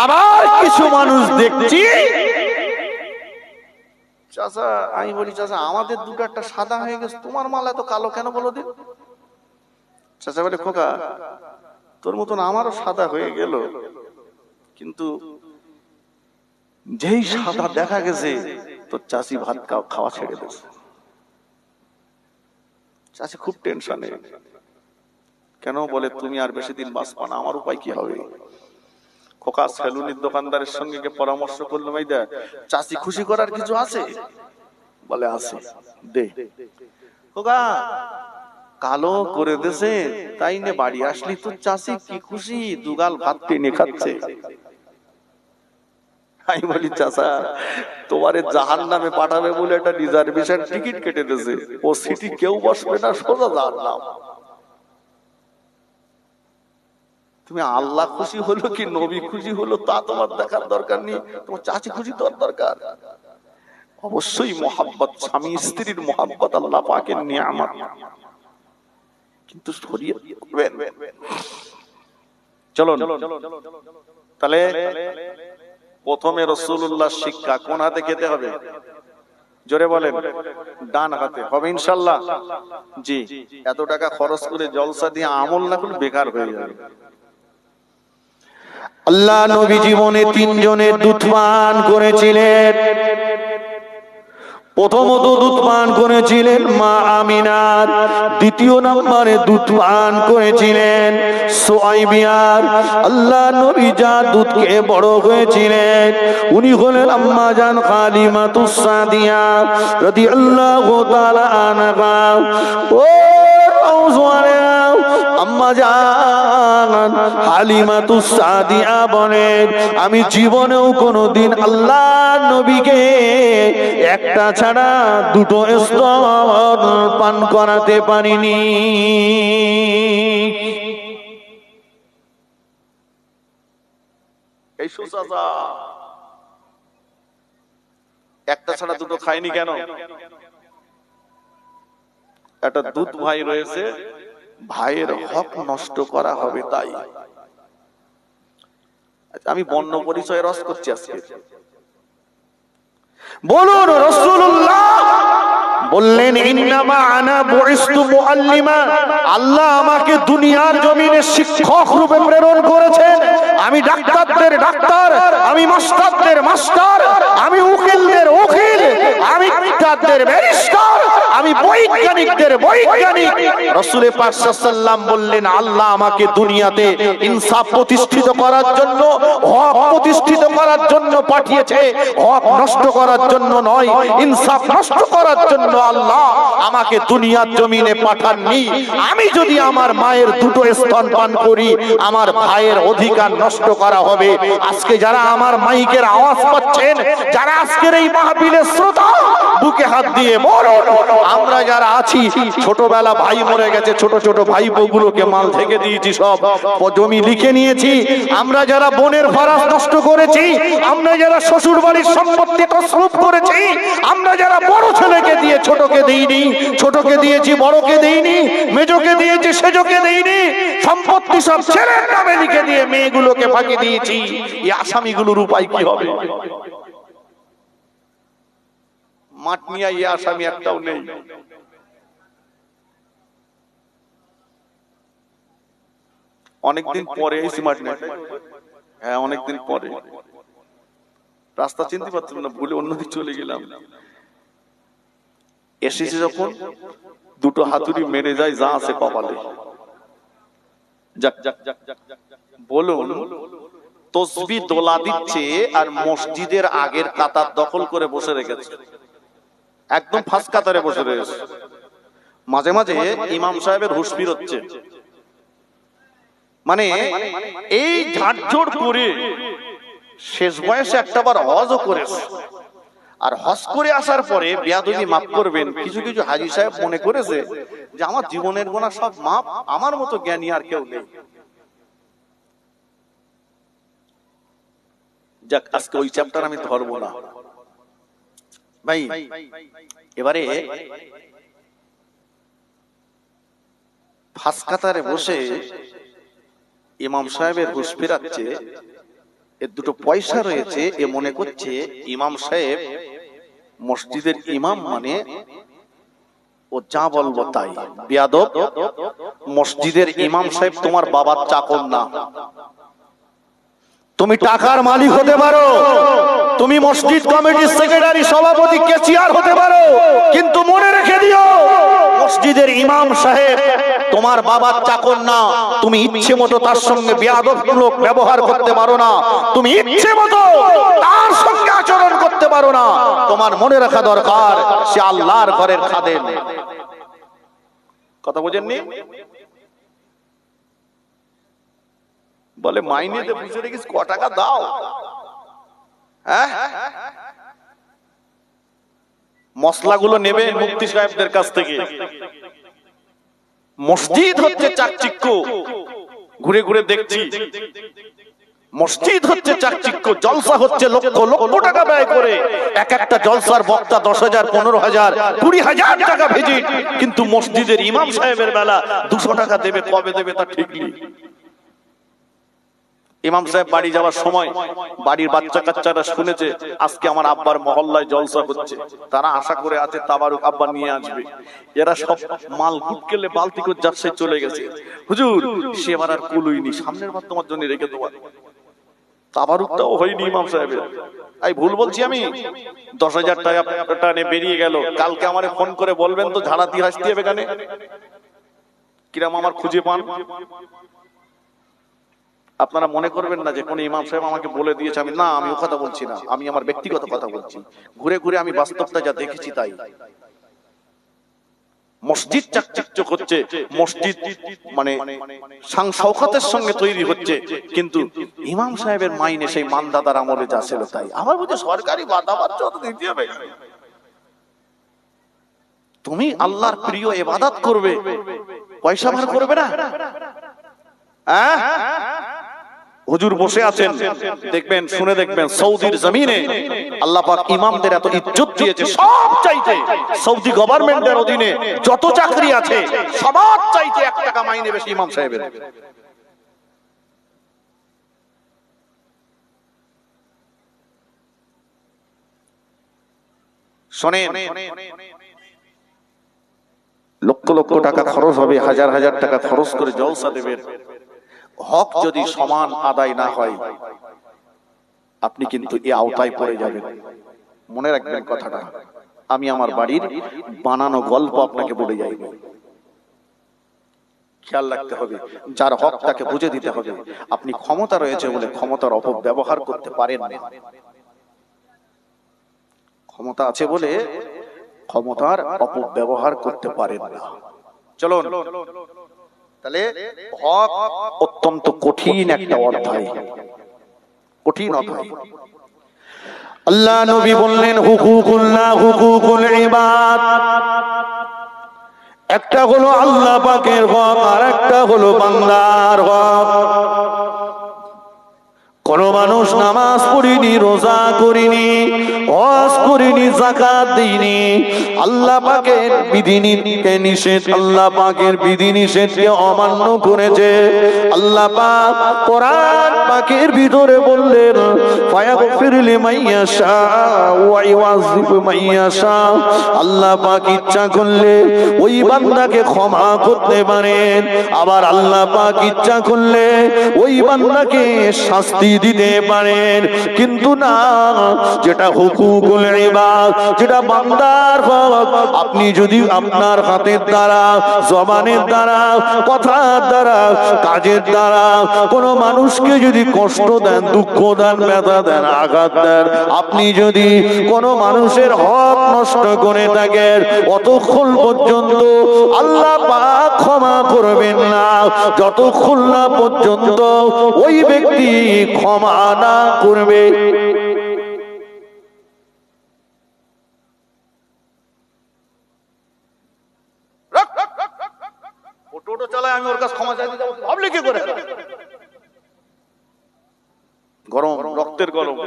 আবার কিছু মানুষ দেখছি। চাচা, আমি বলি চাচা আমাদের দুটো একটা সাদা হয়ে গেছে, তোমার মাল এত কালো কেন বলো দিন? চাচা বলে খোকা তোর মতন আমারও সাদা হয়ে গেল, কিন্তু যেই সাদা দেখা গেছে তোর চাচি ভাত খাওয়া ছেড়ে দিয়েছে। চাচি খুব টেনশনে। কেন বলে তুমি আর বেশি দিন বাঁচবা না, আমার উপায় কি হবে? খোকা সেলুনের দোকানদারের সঙ্গে গিয়ে পরামর্শ করলাম, এই দেখ চাচি খুশি করার কিছু আছে? বলে আছে, দে। খোকা কালো করে দেছে, তাই নে বাড়ি আসলি তোর চাচি কি খুশি, দুগাল ভাত টেনে খাচ্ছে। আমি বলি চাচা তোমারে জাহান্নামে পাঠাবে বলে একটা রিজার্ভেশন টিকিট কেটে দিয়েছে, ও সিটি কেউ বসবে না, সোজা জাহান্নাম। তুমি আল্লাহ খুশি হলো কি নবী খুশি হলো তা তোমার দেখার দরকার নেই, তোমার চাচি খুশি তোর দরকার। অবশ্যই মোহাব্বত, স্বামী স্ত্রীর মোহাব্বত আল্লাহ পাকের নিয়ামত, কিন্তু শরীয়ত করবেন। চলুন তাহলে প্রথমে রাসূলুল্লাহ শিক্ষা কোন হাতে খেতে হবে? জোরে বলেন। ডান হাতে হবে ইনশাআল্লাহ। জি, এত টাকা খরচ করে জলসা দিয়ে আমল না করলে বেকার হয়ে যাবে। আল্লাহ নবী জীবনে তিনজনের দুধ পান করেছিলেন। প্রথমত দুধ পান করেছিলেন মা আমিনার, দ্বিতীয় নম্বরে দুধ পান করেছিলেন সুআইবিয়ার। আল্লাহ নবী যা দুধ খেয়ে বড় হয়েছিলেন উনি হলেন আম্মা জান হালিমাতুস সাদিয়া রাদিয়াল্লাহু তাআলা আনহা। ও আম্মা জান হালিমাতুস সাদিয়া বলেন, আমি জীবনেও কোনোদিন আল্লাহ নবীকে একটা ছাড়া দুটো স্তর পান করাতে পারিনি। এই সুচাচা একটা ছাড়া দুটো খায়নি কেন? একটা দুধ ভাই রয়েছে, ভাইয়ের হক নষ্ট করা হবে তাই। আমি বর্ণ পরিচয় রস করছি আজকে। বলুন রাসূলুল্লাহ বললেন ইন্নামা আনা বুইসতু মুআল্লিমা, আল্লাহ আমাকে দুনিয়ার জমিনে শিক্ষক রূপে প্রেরণ করেছেন। আমি ডাক্তারদের ডাক্তার, আমি মাস্টারদের মাস্টার, আমি উকিলদের উকিল, আমি ব্যারিস্টারদের ব্যারিস্টার, আমি বৈজ্ঞানিকদের বৈজ্ঞানিক। রাসূল পাক সাল্লাল্লাহু আলাইহি ওয়াসাল্লাম বললেন আল্লাহ আমাকে দুনিয়াতে ইনসাফ প্রতিষ্ঠিত করার জন্য, হক প্রতিষ্ঠিত করার জন্য পাঠিয়েছে, হক নষ্ট করার জন্য নয়, ইনসাফ নষ্ট করার জন্য আল্লাহ আমাকে দুনিয়ার জমিনে পাঠাননি। আমি যদি আমার মায়ের দুটো স্তন পান করি আমার ভাইয়ের অধিকার নষ্ট করা হবে। আজকে যারা আমার মাইকের আওয়াজ পাচ্ছেন, যারা আজকের এই মাহফিলের শ্রোতা, বুকে হাত দিয়ে বলুন আমরা যারা আছি, ছোটবেলা ভাই মরে গেছে, ছোট ছোট ভাই বউগুলোকে মাল থেকে দিয়েছি, সব জমি লিখে নিয়েছি। আমরা যারা বোনের ফারাজ নষ্ট করেছি, আমরা যারা শ্বশুর বাড়ির সম্পত্তি তছরূপ করেছি, আমরা যারা বড় ছেলেকে দিয়ে ছোটকে দেইনি, ছোটকে দিয়েছি বড়কে দেইনি, মেজোকে দিয়েছি সেজোকে দেইনি, সম্পত্তি সব ছেলের নামে লিখে দিয়ে মেয়েগুলোকে ফাঁকি দিয়েছি। এই আসামিগুলোর উপায় কি হবে? মাঠ নিয়ে এই আসামি একটাও নেই। অনেকদিন পরে এই মাঠ নিয়ে, হ্যাঁ অনেকদিন পরে, রাস্তা চিনতে পারতাম না, ভুলে অন্যদিকে চলে গেলাম। এসেছে যখন দুটো হাতুড়ি মেরে যায় যা আছে কপালে। বলুন তসবিহ দোলা দিচ্ছে আর মসজিদের আগের কাতার দখল করে বসে রেখেছে, একদম ফাঁস কাতারে বসে রয়েছে। মাঝে মাঝে ইমাম সাহেবের হুঁশ ফিরচ্ছে, মানে এই ঝাড়ঝোড় করে শেষ বয়সে একটাবার হজও করেছে। আর হজ করে আসার পরে বেয়াদবি মাফ করবেন, কিছু কিছু হাজী সাহেব মনে করেছে যে আমার জীবনের গুনাহ সব মাফ, আমার মতো জ্ঞানী আর কেউ নেই। যাক, আজকে ওই চ্যাপ্টার আমি ধরবো না। ভাই এবারে ফাঁস কাতারে বসে ইমাম সাহেবের হুঁশ ফেরাচ্ছে, এর দুটো পয়সা রয়েছে, এ মনে করছে ইমাম সাহেব মসজিদের ইমাম মানে ও যা বলবো তাই। বেয়াদব, মসজিদের ইমাম সাহেব তোমার বাবার চাকর না। তুমি টাকার মালিক হতে পারো, তুমি মসজিদ কমিটির সেক্রেটারি, সভাপতি, ক্যাশিয়ার হতে পারো, কিন্তু মনে রেখে দিও মসজিদের ইমাম সাহেব তোমার বাবার চাকর না। তুমি ইচ্ছে মতো তার সঙ্গে বেয়াদবমূলক ব্যবহার করতে পারো না, তুমি ইচ্ছে মতো তার সঙ্গে আচরণ করতে পারো না। তোমার মনে রাখা দরকার সে আল্লাহর ঘরের খাদেম। কথা বোঝেননি? বলে মাইনেতে বুঝে রেখিস ক টাকা দাও। হ্যাঁ, মশলাগুলো নেবে মুফতি সাহেবদের কাছ থেকে। মসজিদ হচ্ছে চাকচিক্য, ঘুরে ঘুরে দেখছি মসজিদ হচ্ছে চাকচিক্য, জলসা হচ্ছে লক্ষ লক্ষ টাকা ব্যয় করে। এক একটা জলসার বক্তা 10,000, 15,000, 20,000 টাকা ভিজিট, কিন্তু মসজিদের ইমাম সাহেবের বেলা 200 টাকা দেবে, কবে দেবে তা ঠিক নেই। ইমাম সাহেব বাড়ি যাওয়ার সময় বাড়ির বাচ্চা কাচ্চারা শুনেছে আজকে আমার আব্বার মহল্লায় জলসা হচ্ছে, তারা আশা করে আছে তাবারুক আব্বা নিয়ে আসবে। এরা সব মাল গুটকেলে বালতি করে যাচ্ছে চলে গেছে। হুজুর সে এবার আর কুলুইনি, সামনের বার তোমার জন্য রেখে দেবো। তাবারুকটাও হয়নি ইমাম সাহেবের। এই ভুল বলছি আমি? 10,000 টাকা নিয়ে বেরিয়ে গেল। কালকে আমারে ফোন করে বলবেন তো ঝাড়া দিয়ে হাসতে হবে কেন, কিরাম আমার খুঁজে পান। আপনারা মনে করবেন না যে কোন ইমাম সাহেব আমাকে বলে দিয়েছে, আমি না, আমি ও কথা বলছি না, আমি আমার ব্যক্তিগত কথা বলছি। ঘুরে ঘুরে আমি বাস্তবটা যা দেখেছি তাই। মসজিদ চাকচিক্য হচ্ছে, মসজিদ মানে শান শওকতের সঙ্গে তৈরি হচ্ছে, কিন্তু ইমাম সাহেবের মাইনে সেই মানদাদার আমলে যা ছিল তাই। আবার বলছে সরকারি বাদাবাদ দিতে হবে। তুমি আল্লাহর প্রিয় ইবাদত করবে, পয়সা ভার করবে না। হ্যাঁ, হুজুর বসে আছেন, দেখবেন শুনে দেখবেন সৌদির জমিনে আল্লাহ পাক ইমামদের এত ইজ্জত দিয়েছে। সব চাইতে সৌদি গভর্নমেন্টের অধীনে যত চাকরি আছে সবার চাইতে 1 টাকা মাইনে বেশি ইমাম সাহেবের। শোনেন, লক্ষ লক্ষ টাকা খরচ হবে, হাজার হাজার টাকা খরচ করে জলসা দেবেন, হক যদি সমান আদায় না হয় আপনি কিন্তু এই আওতায় পড়ে যাবেন। মনে রাখবেন কথাটা। আমি আমার বাড়ির বানানো গল্প আপনাকে বলে যাই, খেয়াল রাখতে হবে। যার হক তাকে বুঝে দিতে হবে। আপনি ক্ষমতা রয়েছে বলে ক্ষমতার অপব্যবহার করতে পারেন না। ক্ষমতা আছে বলে ক্ষমতার অপব্যবহার করতে পারেন না। চলুন তাহলে হক অত্যন্ত কঠিন একটা অধ্যায়, কঠিন অধ্যায়। আল্লাহ নবী বললেন হুকুকুল্লাহ, হুকুকুল ইবাদ। একটা হলো আল্লাহ পাকের হক, আর একটা হলো বান্দার হক। কোন মানুষ নামাজ পড়িনি, রোজা করিনি, হজ করিনি, যাকাত দিইনি, আল্লাহ পাকের বিধিনিষেধকে নিষেধ, আল্লাহ পাকের বিধিনিষেধকে অমান্য করেছে। আল্লাহ পাক কোরআন পাকের ভিতরে বললেন ফায়াগফির লিমান ইয়াশা ওয়া ইউআযিবু মান ইয়াশা। আল্লাহ পাক ইচ্ছা করলে ওই বান্দাকে ক্ষমা করতে পারেন, আবার আল্লাহ পাক ইচ্ছা করলে ওই বান্দাকে শাস্তি দিতে পারেন। কিন্তু না, যেটা হুকুকুল ইবাদ, যেটা বান্দার হক, আপনি যদি আপনার হাতের দ্বারা, জবানের দ্বারা, কথার দ্বারা, কাজের দ্বারা কোন মানুষকে যদি কষ্ট দেন, দুঃখ দেন, ব্যথা দেন, আঘাত দেন, আপনি যদি কোন মানুষের হক নষ্ট করে থাকেন, অতক্ষণ পর্যন্ত আল্লাহ পাক ক্ষমা করবেন না, যতক্ষণ না পর্যন্ত ওই ব্যক্তি ক্ষমা না করবে। টোটো চালায়, আমি ওর কাছে ক্ষমা চাইতে যাবো, ভাবলে কি করে? গরম, রক্তের গরম।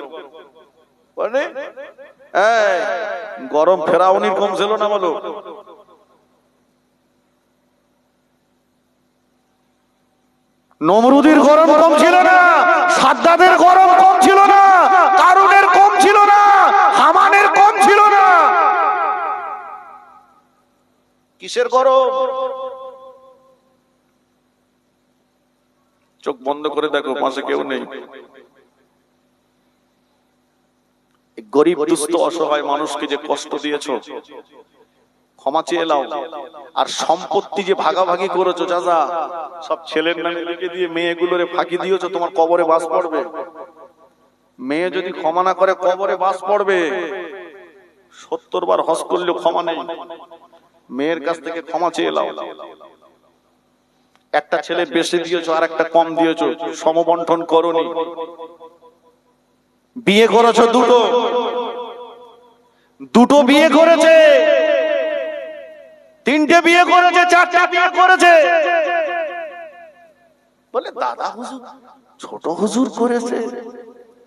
গরম ফেরাউনির কম ছিল না বলো? নমরুদের গরম কম ছিল না, সাদ্দাদের গরম কম ছিল না, কারুনের কম ছিল না, হামানের কম ছিল না। কিসের গরম? চোখ বন্ধ করে দেখো, পাশে কেউ নেই। গরিব দুস্থ অসহায় মানুষকে যে কষ্ট দিয়েছো, ক্ষমা চেয়ে নাও। আর সম্পত্তি যে ভাগাভাগি করেছো চাচা, সব ছেলের নামে লিখে দিয়ে মেয়েগুলোরে ফাঁকি দিয়েছো, তোমার কবরে বাস পড়বে। মেয়ে যদি ক্ষমা না করে কবরে বাস পড়বে। 70 বার হজ করলেও ক্ষমা নেই। মেয়ের কাছ থেকে ক্ষমা চেয়ে নাও। একটা ছেলে বেশি দিয়েছো আর একটা কম দিয়েছো, সমবন্টন করোনি। বিয়ে করেছো দুটো বিয়ে করেছে, 3টে বিয়ে করেছে, 4টে বিয়ে করেছে। বলে দাদা হুজুর, ছোট হুজুর করেছে।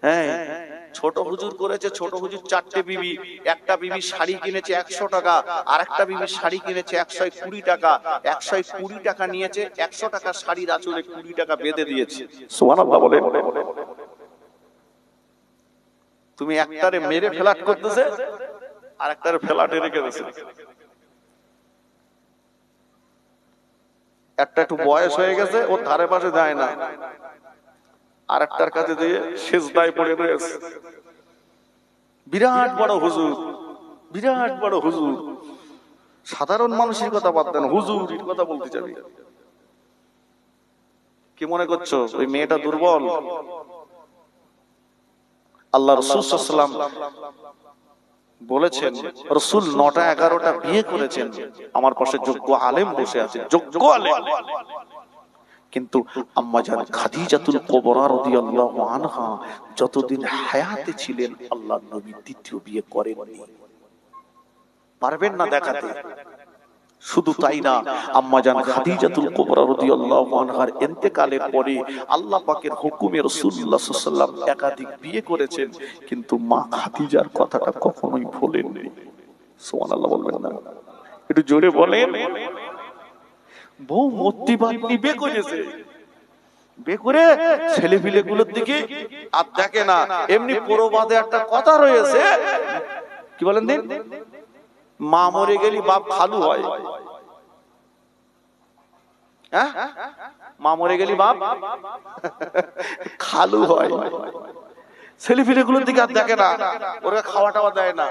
হ্যাঁ, ছোট হুজুর করেছে। ছোট হুজুর 4টে বিবি। একটা বিবি শাড়ি কিনেছে 100 টাকা, আর একটা বিবি শাড়ি কিনেছে 120 টাকা। 120 টাকা নিয়েছে, 100 টাকা শাড়ির আঁচলে 20 টাকা বেঁধে দিয়েছে। সুবহানাল্লাহ বলে। তুমি একটারে মেরে ফ্ল্যাট করতেছে, আর একটারে ফ্ল্যাটে রেখে দিয়েছে। একটা একটু বয়স হয়ে গেছে, ওর ধারে পাশে যায় না, আর একটার কাছে দিয়ে সিজদায় পড়ে রয়েছে। বিরাট বড় হুজুর, বিরাট বড় হুজুর। সাধারণ মানুষের কথা বাদ দেন, হুজুরের কথা বলতে যাবি। কি মনে করছো ওই মেয়েটা দুর্বল? আল্লাহ রাসূল সাল্লাল্লাহু আলাইহি ওয়াসাল্লাম বলেছেন, রাসূল 9টা 11টা বিয়ে করেছেন। আমার পাশে যোগ্য আলেম বসে আছে, যোগ্য আলেম। কিন্তু আম্মা জান খাদিজাতুল কুবরা রাদিয়াল্লাহু আনহা যতদিন হায়াতে ছিলেন আল্লাহর নবী দ্বিতীয় বিয়ে করেননি। পারবেন না দেখাতে। শুধু তাই না, আম্মা জান খাদিজাতুল কুবরা রাদিয়াল্লাহু আনহার ইন্তেকালের পরে আল্লাহ পাকের হুকুমে রাসূলুল্লাহ সাল্লাল্লাহু আলাইহি ওয়াসাল্লাম একাধিক বিয়ে করেছেন, কিন্তু মা খাদিজার কথাটা কখনোই ভোলেননি। সুবহানাল্লাহ বলবেন না? একটু জোরে বলেন। বউ মূর্তিবাদ বিয়ে করেছে, বিয়ে করে ছেলেপিলে গুলোর দিকে আর দেখে না। এমনি প্রবাদে একটা কথা রয়েছে, কি বলেন দিন, মা মরে গেলি বাপ খালু হয়। হ্যাঁ, মা মরে গেলি বাপ খালু হয়। ছেলেপিলে গুলোর দিকে আর দেখে না, ওরা খাওয়া টাওয়া দেয় না।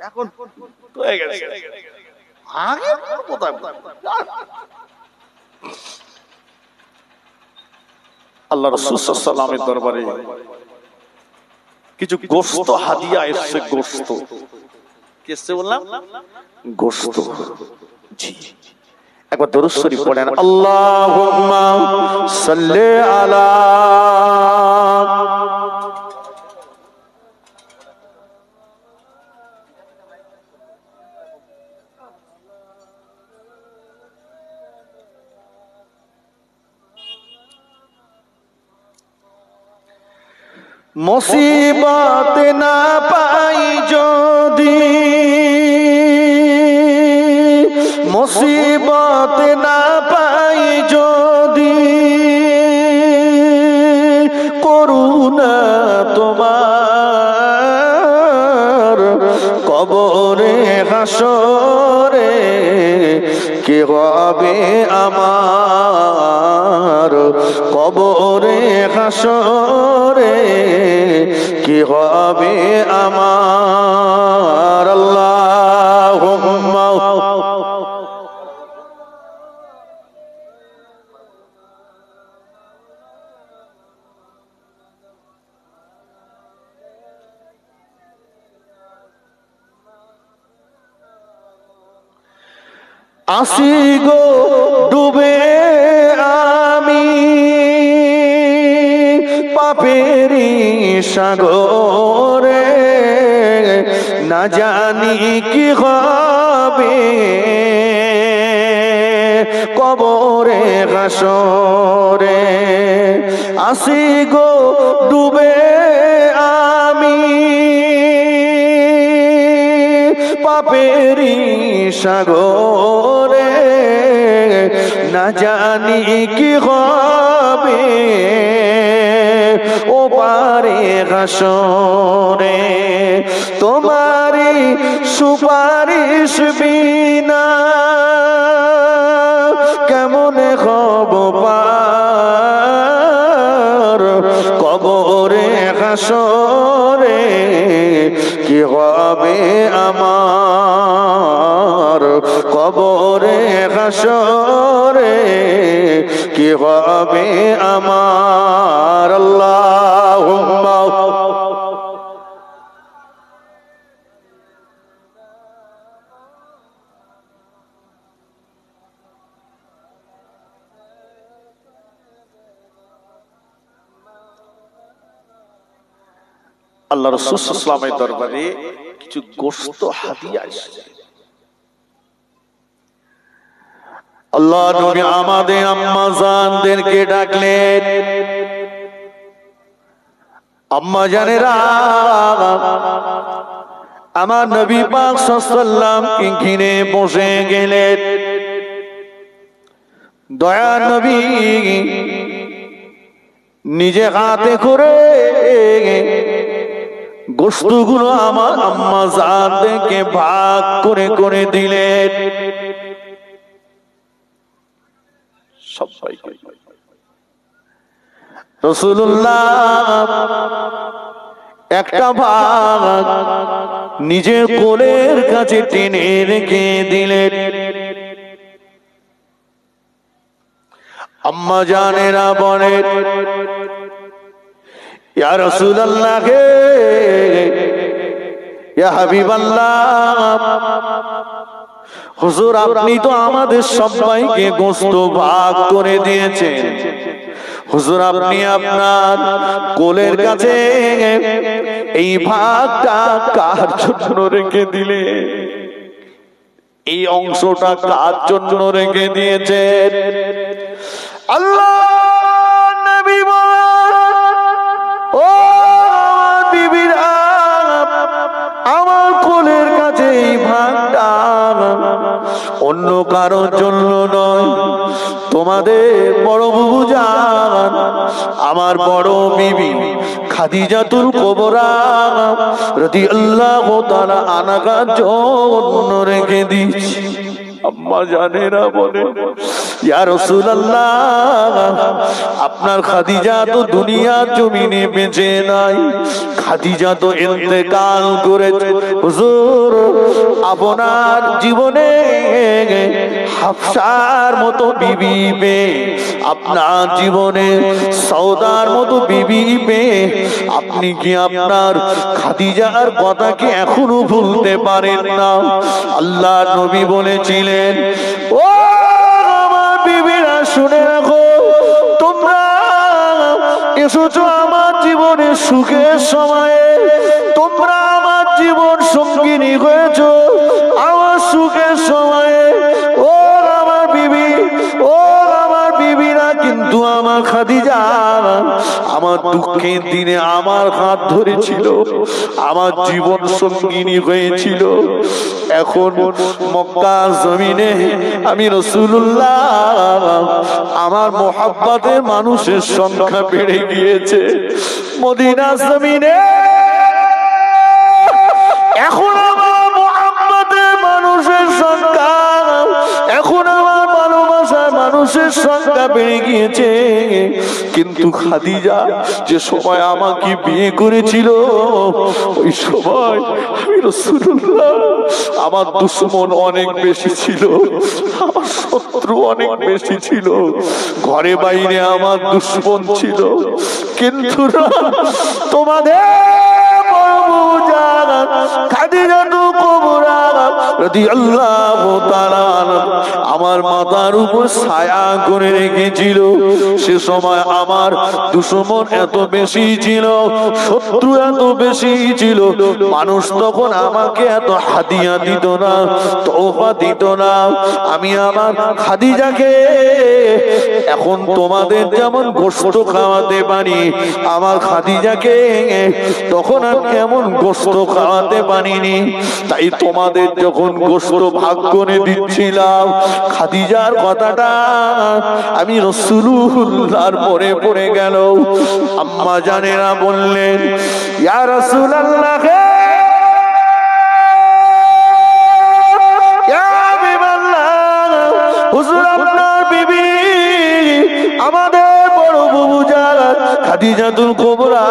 এখন হয়ে গেছে, আগে কোথায়। আল্লাহ রাসূল সাল্লাল্লাহু আলাইহি ওয়াসাল্লামের দরবারে কিছু গোশত হাদিয়া এসেছে। গোশত কি এসেছে বললাম? গোশত। জি, একবার দরুদ শরীফ পড়েন। আল্লাহুম্মা সাল্লি আলা মুসিবত না পাই যদি, মুসিবত না পাই যদি, করুণা তোমার কবরে হাসরে কে হবে আমার, কবরে হাসরে কি হবে আমার। আল্লাহুম্মা আসি গো ডুবে আমি পাপেরি সাগরে, না জানি কি হবে কবরে হাসরে। আসি গো ডুবে আমি পাপেরই সাগরে না জানি কি হবে ও পারে হাসরে তোমারি সুপারিশ বিনা কেমন হব পার কবরে হাসরে কি হবে আমার কবরে হাসরে কি হবে আমার আল্লাহুম্মা আল্লাহ রাসূল সাল্লাল্লাহু আলাইহি দরবারে কিছু গোশত হাদিয়া আসছে। আল্লাহ নবী আমাদের আম্মা জানদেরকে ডাকলেন, আম্মা জানেরা আমার নবী পাক সাল্লাল্লাহু আলাইহি ওয়াসাল্লাম ঘিরে বসে গেলেন। দয়া নবী নিজে হাতে করে গোশতগুলো আমার আম্মা জানদেরকে ভাগ করে করে দিলেন। সবাইকে রাসূলুল্লাহ একটা ভাগ নিজের কোলের কাছে টেনে রেখে দিলেন। আম্মা জানেরা বলেন, ইয়া রাসূলুল্লাহ হে ইয়া হাবিবাল্লাহ, হুজুর আপনি তো আমাদের সবাইকে গোশত ভাগ করে দিয়েছেন, হুজুর আপনি আপনার কোলের কাছে এই ভাগটা কার জন্য রেখে দিলেন, এই অংশটা কার জন্য রেখে দিয়েছেন? আল্লাহ নবী বলেন, ও বিবিরা আমার কোলের কাছে এই ভাগটা অন্য কারোর জন্য নয়, তোমাদের বড় বুবু জান আমার বড় বিবি খাদিজাতুল কুবরা রাদিয়াল্লাহু তাআলা আনহার জন্য রেখে দিয়েছি। আম্মা জানেরা বলে, ইয়া রাসূলুল্লাহ আপনার খাদিজা তো দুনিয়ার জমিনে বেঁচে নাই, খাদিজা তো ইন্তেকাল করেছে। হুজুর আপনার জীবনে হাফসার মতো বিবি পেয়ে, আপনার জীবনে সওদার মতো বিবি পেয়ে আপনি কি আপনার খাদিজার কথা কি এখনো ভুলতে পারেন না? আল্লাহ নবী বলেছিলেন, ও আমার বিবিরা শুনে রাখো, তোমরা এসেছো আমার জীবনে সুখের সময়ে, তোমরা আমার জীবন সঙ্গিনী হয়েছো আমার সুখের সময়ে। ও আমার বিবি, ও আমার বিবিরা, কিন্তু আমার খাদিজা আমার দুঃখের দিনে আমার হাত ধরেছিল, আমার জীবন সঙ্গিনী হয়েছিল। এখন মক্কা জমিনে আমি রাসূলুল্লাহ আমার মোহাব্বতের মানুষের সংখ্যা বেড়ে গিয়েছে। মদিনা জমিনে এখন আমার মোহাব্বতের মানুষের সংখ্যা, এখন আমার ভালোবাসার মানুষের সংখ্যা বেড়ে গিয়েছে। কিন্তু খাদিজা যে সময় আমাকে বিয়ে করেছিল, ওই সময় আমি রাসূলুল্লাহ আমার দুশমন অনেক বেশি ছিল, আমার শত্রু অনেক বেশি ছিল, ঘরে বাইরে আমার দুশমন ছিল। কিন্তু তোমাদের খাদিজাতুল কুবরা রাদিয়াল্লাহু তাআলা আমার মাথার উপর ছায়া করে রেখেছিল। সে সময় আমার দুশমন এত বেশি ছিল, শত্রু এত বেশি ছিল, মানুষ তখন আমাকে এত হাদিয়া দিত না, তোফা দিত না। আমি আমার খাদিজাকে এখন তোমাদের যেমন গোশত খাওয়াতে পারি, আমার খাদিজাকে তখন আমি এমন গোশত খাওয়াতে পারিনি। তাই তোমাদের যখন গোশত ভাগ করে দিচ্ছিলাম, খাদিজার কথাটা আমি রাসূলুল্লাহর পরে পড়ে গেল। আম্মা জানেরা বললেন, ইয়া রাসূলুল্লাহ, ইয়া হাবিবাল্লাহ, হুজুর আপনার বিবি আমাদের বড় বুবুজান খাদিজাতুল কুবরা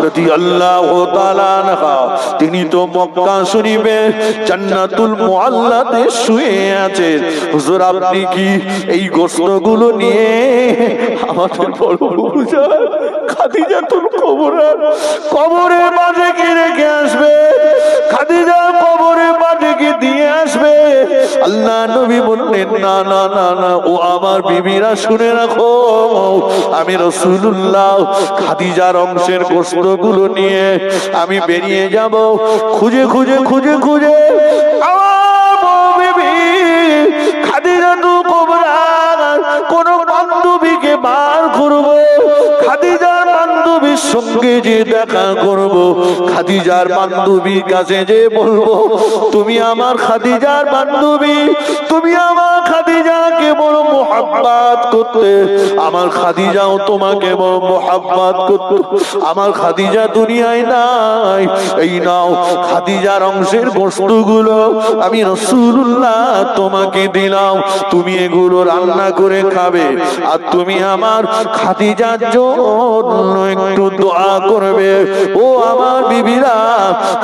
রাদিয়াল্লাহু তাআলা আনহা, তিনি তো মক্কা শরীফে জান্নাতুল মুআল্লাতে শুয়ে আছেন। হুজুর আপনি কি এই গোশতগুলো নিয়ে আমাদের বড় বুবুজান খাদিজাতুল কুবরা কবরের পাশে কি রেখে আসবে? খাদিজার কবরের পাশে কি দিয়ে আসবে? আল্লাহ নবী বললেন, না না না না, ও আমার বিবিরা শুনে রাখো, আমি রাসূলুল্লাহ খাদিজার অংশের গোশতগুলো নিয়ে আমি বেরিয়ে যাব। খুঁজে খুঁজে খুঁজে খুঁজে আমার বিবি খাদিজাতুল কুবরা কোন বান্ধবীকে বার করব, খাদিজার বান্ধবীর সঙ্গে যে দেখা করব, খাদিজার বান্ধবীর কাছে যে বলবো, তুমি আমার খাদিজার বান্ধবী, তুমি আমার খাদিজাকে বড় মোহাব্বত করতে, আমার খাদিজাও তোমাকে বড় মোহাব্বত করতে, আমার খাদিজা দুনিয়ায় নাই, এই নাও খাদিজার অংশের বস্তুগুলো আমি রাসূলুল্লাহ তোমাকে দিলাম, তুমি এগুলো রান্না করে খাবে, আর তুমি আমার খাদিজার জন্য একটু দোয়া করবে। ও আমার বিবিরা,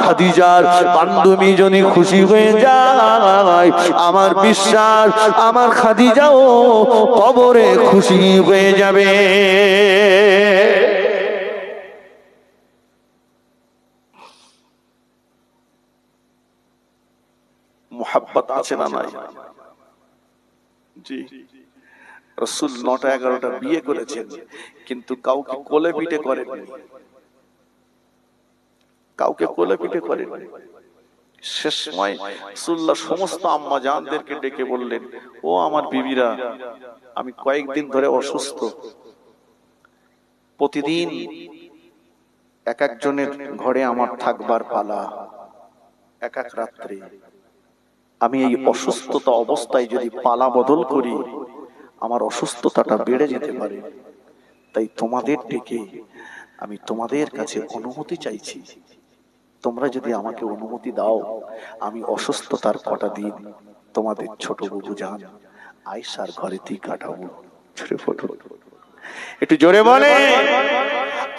খাদিজার বান্ধবী যদি খুশি হয়ে যায়, আমার বিশ্বাস আমার খাদিজাও কবরে খুশি হয়ে যাবে। মুহাব্বত আছে না নাই? জি, রাসূল ৯টা-১১টা বিয়ে করেছেন, কিন্তু কাউকে কোলে পিঠে করেননি, কাউকে কোলে পিঠে করেননি। শেষ সময় রাসূলুল্লাহ সমস্ত আম্মা জানদেরকে ডেকে বললেন, ও আমার বিবিরা, আমি কয়েকদিন ধরে অসুস্থ, প্রতিদিন এক একজনের ঘরে আমার থাকবার পালা, এক এক রাত্রে, আমি এই অসুস্থতা অবস্থায় যদি পালা বদল করি, আমার অসুস্থতাটা বেড়ে যেতে পারে। তাই তোমাদের ডেকে আমি তোমাদের কাছে অনুমতি চাইছি, তোমরা যদি আমাকে অনুমতি দাও, আমি অসুস্থতার কটা দিন তোমাদের ছোট বুবুজান আয়েশার ঘরেতেই কাটাবো। একটু জোরে বলে।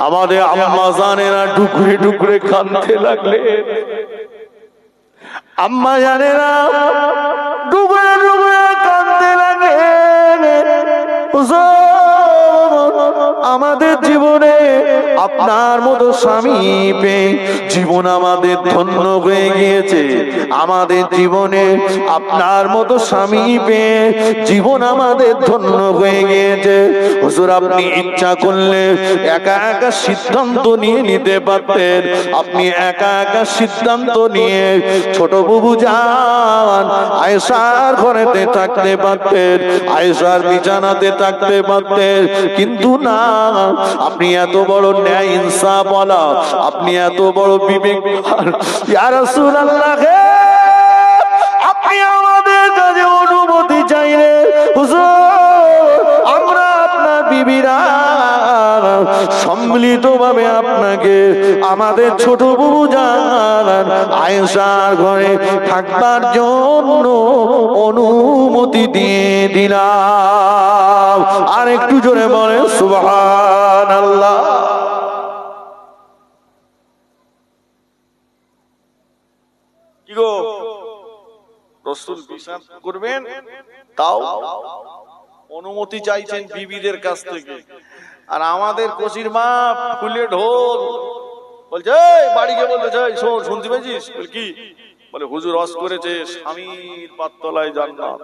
আমাদের আম্মা জানেরা ডুকরে ডুকরে কাঁদতে লাগলে, আম্মা জানেরা ডুকরে ডুকরে কাঁদতে লাগলে। আমাদের জীবনে আপনার মতো স্বামী পেয়ে জীবন আমাদের ধন্য হয়ে গিয়েছে, আমাদের জীবনে আপনার মতো স্বামী পেয়ে জীবন আমাদের ধন্য হয়ে গিয়েছে। হুজুর আপনি ইচ্ছা করলে একা একা সিদ্ধান্ত নিয়ে নিতে পারতেন, আপনি একা একা সিদ্ধান্ত নিয়ে ছোট বুবুজান আয়েশার ঘরেতে থাকতে পারতেন, আয়েশার বিছানাতে থাকতে পারতেন, কিন্তু না, আপনি এত বড় ন্যায় ইনসাফ ওয়ালা, আপনি এত বড় বিবেক, ইয়া রাসূলুল্লাহ আপনি আমাদের কাছে অনুমতি চাইলে হুজুর আমরা আপনার বিবিরা সম্মিলিতভাবে আপনাকে আমাদের ছোট বুবুজান আয়েশার ঘরে থাকবার জন্য অনুমতি দিয়ে দিলাম। আর একটু জোরে বলে সুবহানাল্লাহ। কি গো, রাসূল বিশ্বাস করবেন, তাও অনুমতি চাইছেন বিবিদের কাছ থেকে, আর আমাদের কচির মা ফুলে ঢোল বলছে, বাড়ি গিয়ে বলতেছে, শুনতে পেয়েছিস? কি বলে হুজুর ওয়াজ করেছে স্বামীর পাততলায় জান্নাত,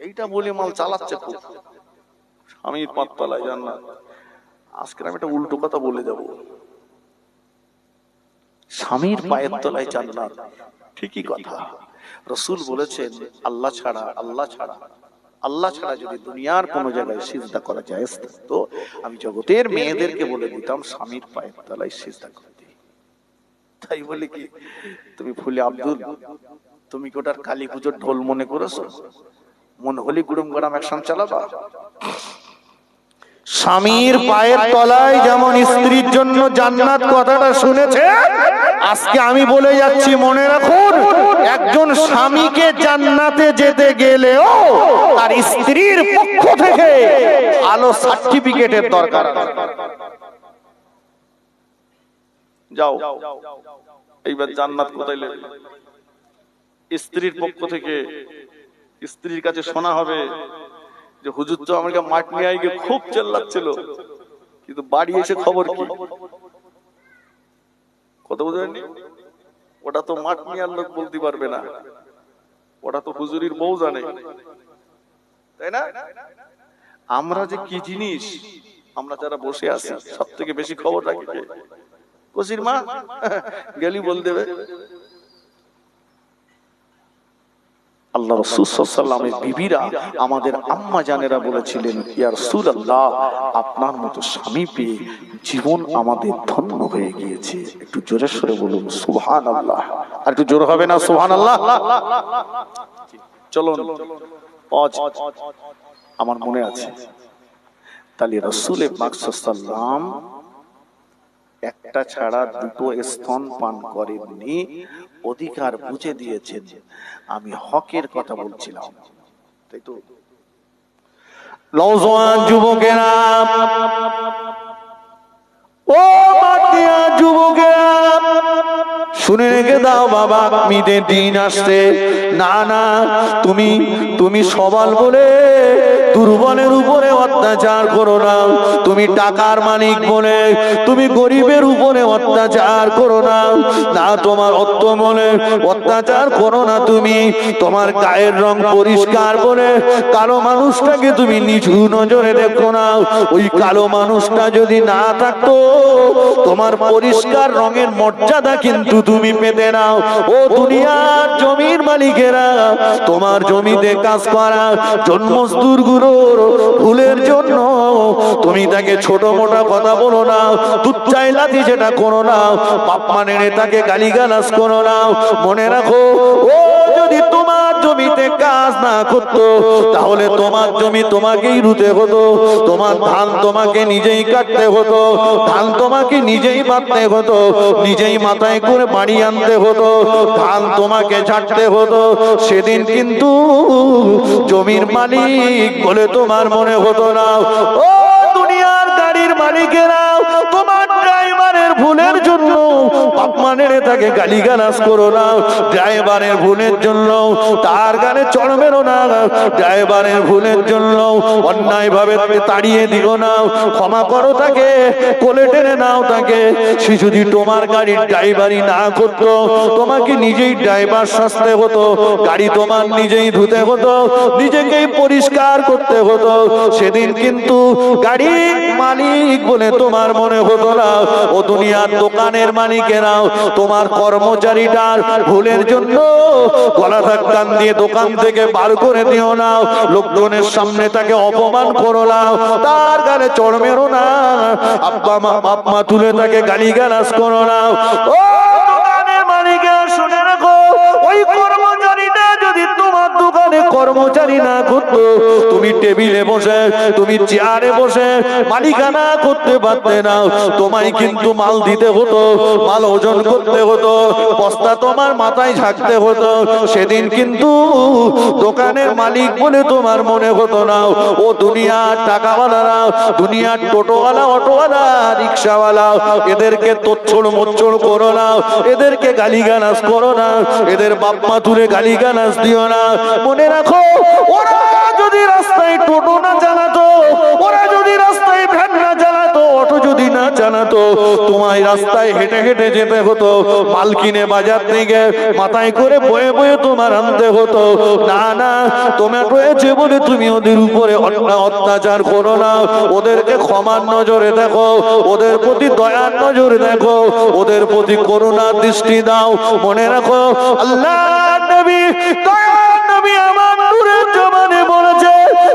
এইটা বলে মাল চালাচ্ছে খুব, স্বামীর পাততলায় জান্নাত। আজকে আমি একটা উল্টো কথা বলে যাব, স্বামীর পায়ের তলায় জান্নাত ঠিকই কথা। রাসূল বলেছেন আল্লাহ ছাড়া, আল্লাহ ছাড়া, আল্লাহ ছাড়া যদি দুনিয়ার কোন জায়গায় সিজদা করা যায় তো আমি জগতের মেয়েদেরকে বলে দিতাম স্বামীর পায়ের তলায় সিজদা করতে। তাই বলে কি তুমি ফুলে আব্দুল, তুমি কি ওটার কালী পুজোর ঢোল মনে করেছো? মন হলি গুড়ম গড়াম অ্যাকশন চালাবা? স্বামীর পায়ের তলায় যেমন স্ত্রীর জন্য জান্নাত কথাটা শুনেছে, আজকে আমি বলে যাচ্ছি মনে রাখুন, একজন স্বামীকে জান্নাতে যেতে গেলেও তার স্ত্রীর পক্ষ থেকে ভালো সার্টিফিকেটের দরকার। যাও এইবার জান্নাত কোথায় নেবে? স্ত্রীর পক্ষ থেকে স্ত্রীর কাছে শোনা হবে যে হুজুর তো আমাকে মাঠ নিয়ে গিয়ে খুব চেল্লাচ্ছিল, কিন্তু বাড়ি এসে খবর কি? কত বুঝলেন? ওটা তো মাঠ নিয়ে লোক বলতে পারবে না, ওটা তো হুজুরির বউ জানে, তাই না? আমরা যে কি জিনিস, আমরা যারা বসে আছি সব থেকে বেশি খবর রাখি কে? কসির মা গেলি বল দেবে। আল্লাহ রাসূল সাল্লাল্লাহু আলাইহি ওয়াসাল্লামের বিবিরা, আমাদের আম্মা জানেরা বলেছিলেন, ইয়া রাসূলুল্লাহ, আপনার মতো স্বামী পেয়ে জীবন আমাদের ধন্য হয়ে গিয়েছে। একটু জোরে সরে বলুন সুবহানাল্লাহ। আর একটু জোরে হবে না সুবহানাল্লাহ? চলুন আমার মনে আছে, তাহলে রাসূল পাক সাল্লাল্লাহু আলাইহি ওয়াসাল্লাম একটা ছাড়া দুটো স্তন পান করেননি, অধিকার বুঝে দিয়েছেন। আমি হকের কথা বলছিলাম, তাই তো? নওজোয়ান যুবকেরা, ও মাটিয়া যুবকেরা, শুনে রেখে দাও বাবা, ঈদের দিন আসছে। না না, তুমি সবল বলে দুর্বলের উপরে অত্যাচার করো না, তুমি টাকার মালিক বলে তুমি গরিবের উপরে অত্যাচার করো না, না তোমার অর্থ বলে অত্যাচার করো না, তুমি তোমার গায়ের রং পরিষ্কার বলে কালো মানুষটাকে তুমি নিচু নজরে দেখো না। ওই কালো মানুষটা যদি না থাকতো, তোমার পরিষ্কার রঙের মর্যাদা কিন্তু তুমি পেতে নাও। ও দুনিয়ার জমির মালিকেরা, তোমার জমিতে কাজ করা জন্মজদুর গুলোর ভুলের জন্য তুমি তাকে ছোট মোটা কথা বলো না, তুচ্ছাইলাতি যেটা করো না, বাপ মানে তাকে গালিগালাজ করো না। মনে রাখো, ও যদি তোমার জমিতে কাজ না করতো, তাহলে তোমার জমি তোমাকেই রুতে হতো, তোমার ধান তোমাকে নিজেই কাটতে হতো, ধান তোমাকে নিজেই বাঁধতে হতো, নিজেই মাথায় করে বাড়ি আনতে হতো, ধান তোমাকে ছাড়তে হতো। সেদিন কিন্তু জমির মালিক বলে তোমার মনে হতো না। ও দুনিয়ার গাড়ির মালিকেরা, তোমার ড্রাইভারের ভুলের জন্য বাপ মানে তাকে গালিগালাজ করো না, ড্রাইভারের ভুলের জন্য তার গানে চড় মেরো না, ড্রাইভারের ভুলের জন্য অন্যায় ভাবে তাড়িয়ে দিও না, ক্ষমা করো তাকে, কোলে টেনে নাও তাকে। সে যদি তোমার গাড়ির ড্রাইভারি না করতো, তোমাকে নিজেই ড্রাইভার সাজতে হতো, গাড়ি তোমার নিজেই ধুতে হতো, নিজেকেই পরিষ্কার করতে হতো। সেদিন কিন্তু গাড়ির মালিক বলে তোমার মনে হতো না। ও দুনিয়ার দোকানের মালিকেরাও, তোমার কর্মচারীটার ভুলের জন্য গলা ধাক্কান দিয়ে দোকান থেকে বার করে দিও না, লোকজনের সামনে তাকে অপমান করো না, তার গালে চড় মেরো না, আব্বা মা বাপ মা তুলে তাকে গালিগালাজ করো না। ও দোকানের মালিকেরা, শুনে রাখো, ওই কর্মচারীটা যদি তোমার দোকানে কর্মচারী না করতো, তুমি টেবিলে বসে, তুমি চেয়ারে বসে মালিকানা করতে পারতে না, তোমায় কিন্তু মাল দিতে হতো, মাল ওজন করতে হতো, বস্তা তোমার মাথায় ঝাঁকতে হতো। সেদিন কিন্তু দোকানের মালিক বলে তোমার মনে হতো না। ও দুনিয়ার টাকাওয়ালারা, দুনিয়ার টোটোওয়ালা, অটোওয়ালা, রিক্সাওয়ালা, এদেরকে তোচ্ছড় মোচ্ছড় করো না, এদেরকে গালিগালাজ করো না, এদের বাপ মা তুলে গালিগালাজ দিও না। মনে রাখো, ওরা যদি রাস্তায় টোটো না চালাতো, ওরা যদি রাস্তায় ভ্যান না চালাতো, অটো যদি না জানাতো তোমায় রাস্তায় হেঁটে হেঁটে যেতে হতো, মাল কিনে বাজার থেকে মাথায় করে বয়ে বয়ে তোমার আনতে হতো। না না, তোমার রয়েছে বলে তুমি ওদের উপরে অত্যাচার করো না, ওদেরকে ক্ষমার নজরে দেখো, ওদের প্রতি দয়ার নজরে দেখো, ওদের প্রতি করুণার দৃষ্টি দাও। মনে রাখো আল্লাহ নবী দয়ার নবী আমার নূরের জবানে বলেছে,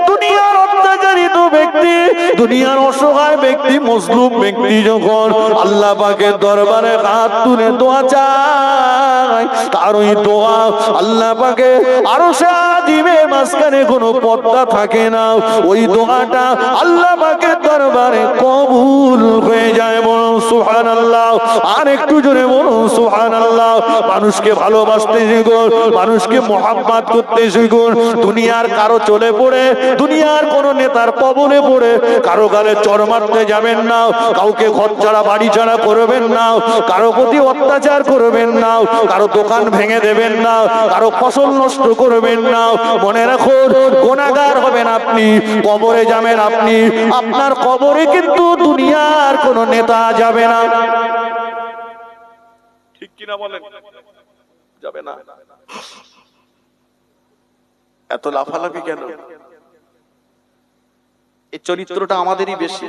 দুনিয়ার অত্যাচারিত ব্যক্তি, দুনিয়ার অসহায় ব্যক্তি, মজলুম ব্যক্তি যখন আল্লাহ পাকের দরবারে হাত তুলে দোয়া চায়, তার ওই দোয়া আল্লাহ পাকে আরশে আজিমের মাঝখানে কোনো পর্দা থাকে না, ওই দোয়াটা আল্লাহ পাকের দরবারে কবুল হয়ে যায়। বলুন সুবহানাল্লাহ। আর একটু জোরে বলুন সুবহানাল্লাহ। মানুষকে ভালোবাসতে শিখুন, মানুষকে মোহাব্বত করতে শিখুন। দুনিয়ার কারো চলে পড়ে, দুনিয়ার কোন নেতার কবলে পড়ে কারো গালে চড় মারতে যাবেন না, কাউকে ঘর ছাড়া বাড়ি ছাড়া করবেন না, কারো প্রতি অত্যাচার করবেন না, কারো দোকান ভেঙে দেবেন না, কারো ফসল নষ্ট করবেন না। মনে রাখুন গুনাহগার হবেন আপনি, কবরে যাবেন আপনি, আপনার কবরে কিন্তু দুনিয়ার কোন নেতা যাবে না। ঠিক কিনা বলেন? যাবে না। এত লাফালাফি কেন? এই চরিত্রটা আমাদেরই বেশি,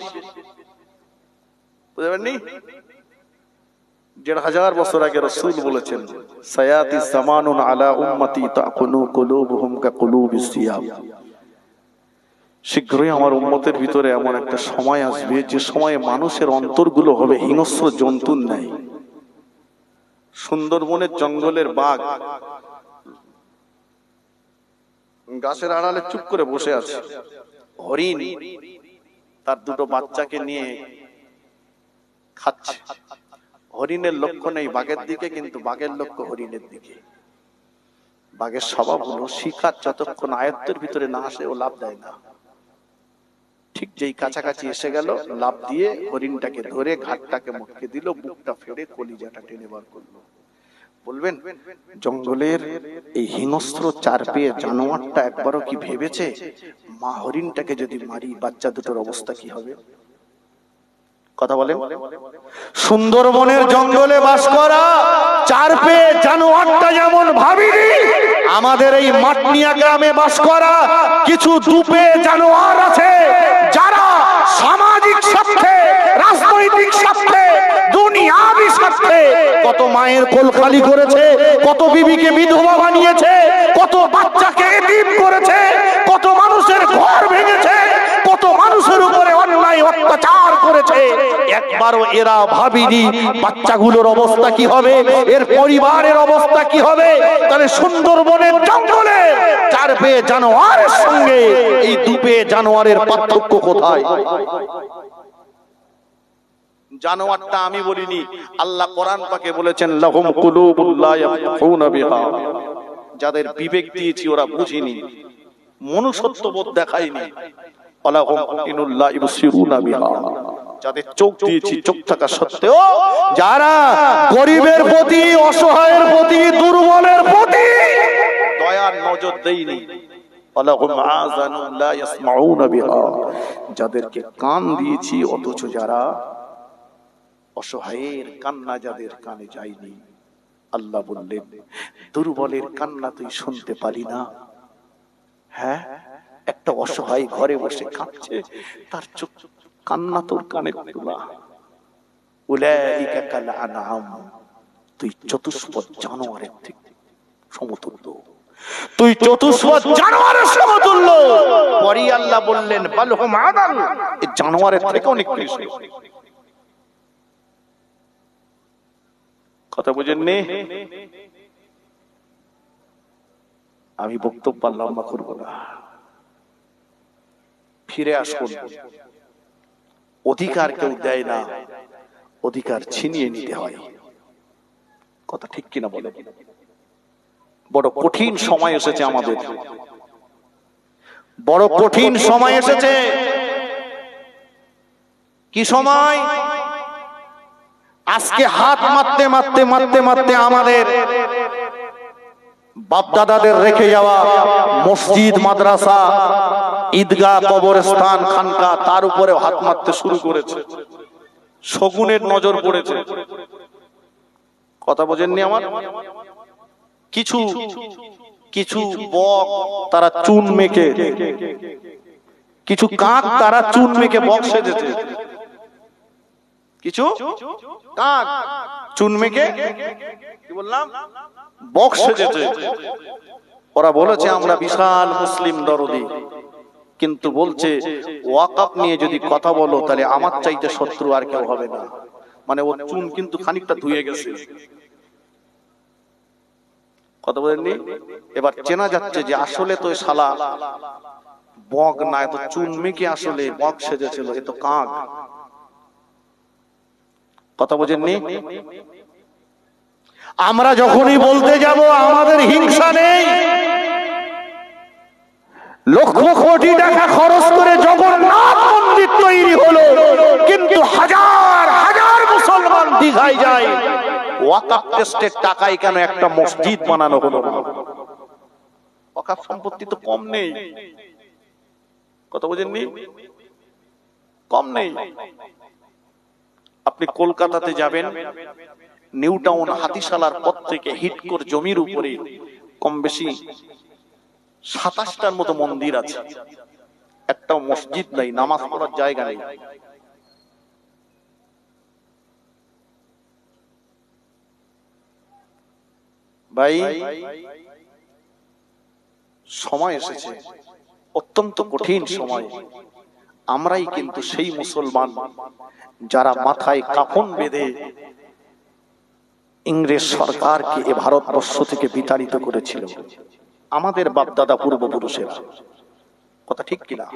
বুঝতে পারেননি? ১,৫০০ বছর আগে রাসূল বলেছেন, সায়াতি জামানুন আলা উম্মতি তাকুনু কুলুবুহুম কাকুলুবিস সিয়াব। শীঘ্রই আমার উম্মতের ভিতরে এমন একটা সময় আসবে যে সময়ে মানুষের অন্তরগুলো হবে হিংস্র জন্তুর ন্যায়। সুন্দরবনের জঙ্গলের বাঘ গাছের আড়ালে চুপ করে বসে আছে, হরিণ তার দুটো বাচ্চাকে নিয়ে খাচ্ছে। হরিণের লক্ষ্য নেই বাঘের দিকে, কিন্তু বাঘের লক্ষ্য হরিণের দিকে। বাঘের স্বভাব হলো শিকার যতক্ষণ আয়ত্তের ভিতরে না আসে ও লাভ দেয় না। ঠিক যেই কাছাকাছি এসে গেল, লাভ দিয়ে হরিণটাকে ধরে ঘাটটাকে মুটকে দিল, বুকটা ফেড়ে কলিজাটা টেনে বার করলো। বলবেন জঙ্গলের এই হিংস্র চার পেয়ে জানোয়ারটা একবারও কি ভেবেছে মা হরিণটাকে যদি মারি বাচ্চা দুটোর অবস্থা কি হবে? কথা বলেন। সুন্দরবনের জঙ্গলে বাস করা চার পেয়ে জানোয়ারটা যেমন ভাবিনি, আমাদের এই মাটনিয়া গ্রামে বাস করা কিছু দুপে জানোয়ার আছে, যারা সামাজিক স্বার্থে, রাজনৈতিক স্বার্থে, দুনিয়াবি স্বার্থে কত মায়ের কোল খালি করেছে, কত বিবিকে বিধবা বানিয়েছে, কত বাচ্চাকে এতিম করেছে, কত মানুষের ঘর ভেঙেছে, কত মানুষের উপরে অন্যায় অত্যাচার করেছে। একবারও এরা ভাবিনি বাচ্চাগুলোর অবস্থা কি হবে, এর পরিবারের অবস্থা কি হবে। তাহলে সুন্দরবনের জঙ্গলে চার পেয়ে জানোয়ারের সঙ্গে এই দুপে জানোয়ারের পার্থক্য কোথায়? জানোয়ারটা আমি বলিনি, আল্লাহ কোরআন পাকে বলেছেন, লাহুম কুলুবুল লা ইয়াফকাহুনা বিহা। যাদের বিবেক দিয়েছি ওরা বুঝিনি, মনুষ্যত্ববোধ দেখায়নি। ওয়ালাহুম আইনুল লা ইবসিরুনা বিহা। যাদের চোখ দিয়েছি, চোখ থাকা সত্ত্বেও যারা গরিবের প্রতি, অসহায়ের প্রতি, দুর্বলের প্রতি দয়ার নজর দেয়নি। ওয়ালাহুম আযানুন লা ইয়াসমাউনা বিহা। যাদেরকে কান দিয়েছি অথচ যারা অসহায়ের কান্না যাদের কানে যায়নি। আল্লাহ বললেন, দুর্বলের কান্না তুই শুনতে পারি না? হ্যাঁ, একটা অসহায় ঘরে বসে কাঁদছে, তার চোখ কান্না তোর কানে তোলা। উলাইকা কাল আনআম। তুই চতুষ্পদ জানোয়ারের থেকে সমতুল্য, তুই চতুষ্পদ জানোয়ারের সমতুল্য। পরে আল্লাহ বললেন, বালহুম আদাল। এই জানোয়ারের থেকে অনেক বেশি। কথা বুঝেননি? আমি বক্তব্য লম্বা করব না, ফিরে আসুন। অধিকার কেউ দেয় না, অধিকার ছিনিয়ে নিতে হয়। কথা ঠিক কিনা বলে? বড় কঠিন সময় এসেছে আমাদের, বড় কঠিন সময় এসেছে। কি সময়? আজকে হাত মারতে মারতে মারতে মারতে আমাদের বাপদাদাদের রেখে যাওয়া মসজিদ, মাদ্রাসা, ঈদগাহ, কবরস্থান, খানকা, তার উপরে হাত মারতে শুরু করেছে। শগুনের নজর পড়েছে। কথা বোঝেননি আমার? কিছু কিছু বক তারা চুন মেখে, কিছু কাক তারা চুন মেখে বক সেজেছে। কিছু কাক চুন মেখে কি বললাম বক সেজেছে। ওরা বলেছে আমরা বিশাল মুসলিম দরদি, কিন্তু বলছে ওয়াকাফ নিয়ে যদি কথা বলো তাহলে আমার চাইতে শত্রু আর কেউ হবে না। মানে ও চুন কিন্তু খানিকটা ধুয়ে গেছে। কথা বলেননি? এবার চেনা যাচ্ছে যে আসলে তো শালা বক না, এত চুন মেখে আসলে বক সেজেছিল, এ তো কাক। কথা বোঝেননি? আমরা যখনই বলতে যাব আমাদের হিংসা নেই, লক্ষ কোটি টাকা খরচ করে জগন্নাথ মন্দির তৈরি হলো, কিন্তু হাজার হাজার মুসলমান দীঘায় যায়, ওয়াকাফ ট্রাস্টের টাকায় কেন একটা মসজিদ বানানো হলো না? ওয়াকাফ সম্পত্তি তো কম নেই। কথা বোঝেননি? কম নেই। আপনি কলকাতাতে যাবেন, নিউ টাউন হাতিশালার পথ থেকে হিটকোর জমির উপরে কম বেশি 27টার মতো মন্দির আছে, একটাও মসজিদ নাই, নামাজ পড়ার জায়গা নেই। ভাই সময় এসেছে, অত্যন্ত কঠিন সময়। আমরাই কিন্তু সেই মুসলমান যারা মাথায় কাফন বেঁধে ইংরেজ সরকারকে এ ভারতবর্ষ থেকে বিতাড়িত করেছিল, আমাদের বাপদাদা পূর্বপুরুষেরা। কথা ঠিক কিনা?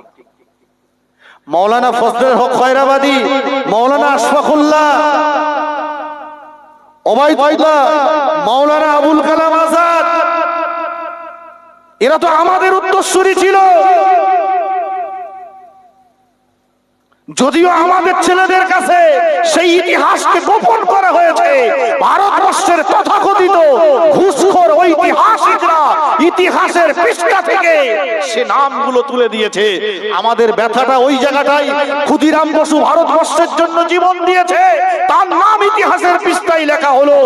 মাওলানা ফজলুল হক খয়রাবাদী, মাওলানা আশফাকুল্লাহ, ওবায়দুল্লাহ, মাওলানা আবুল কালাম আজাদ, এরা তো আমাদের উত্তরসূরি ছিল। যদিও আমাদের ছেলেদের কাছে সেই ইতিহাসকে গোপন করা হয়েছে, ভারতবর্ষের তথাকথিত ঘুষখোর ঐতিহাসিকরা ইতিহাসের পৃষ্ঠা থেকে সে নামগুলো তুলে দিয়েছে। আমাদের ব্যথাটা ওই জায়গাটাই, ক্ষুদিরাম বসু ভারতবর্ষের জন্য জীবন দিয়েছে, তার নাম ইতিহাসের পৃষ্ঠায় লেখা হলো।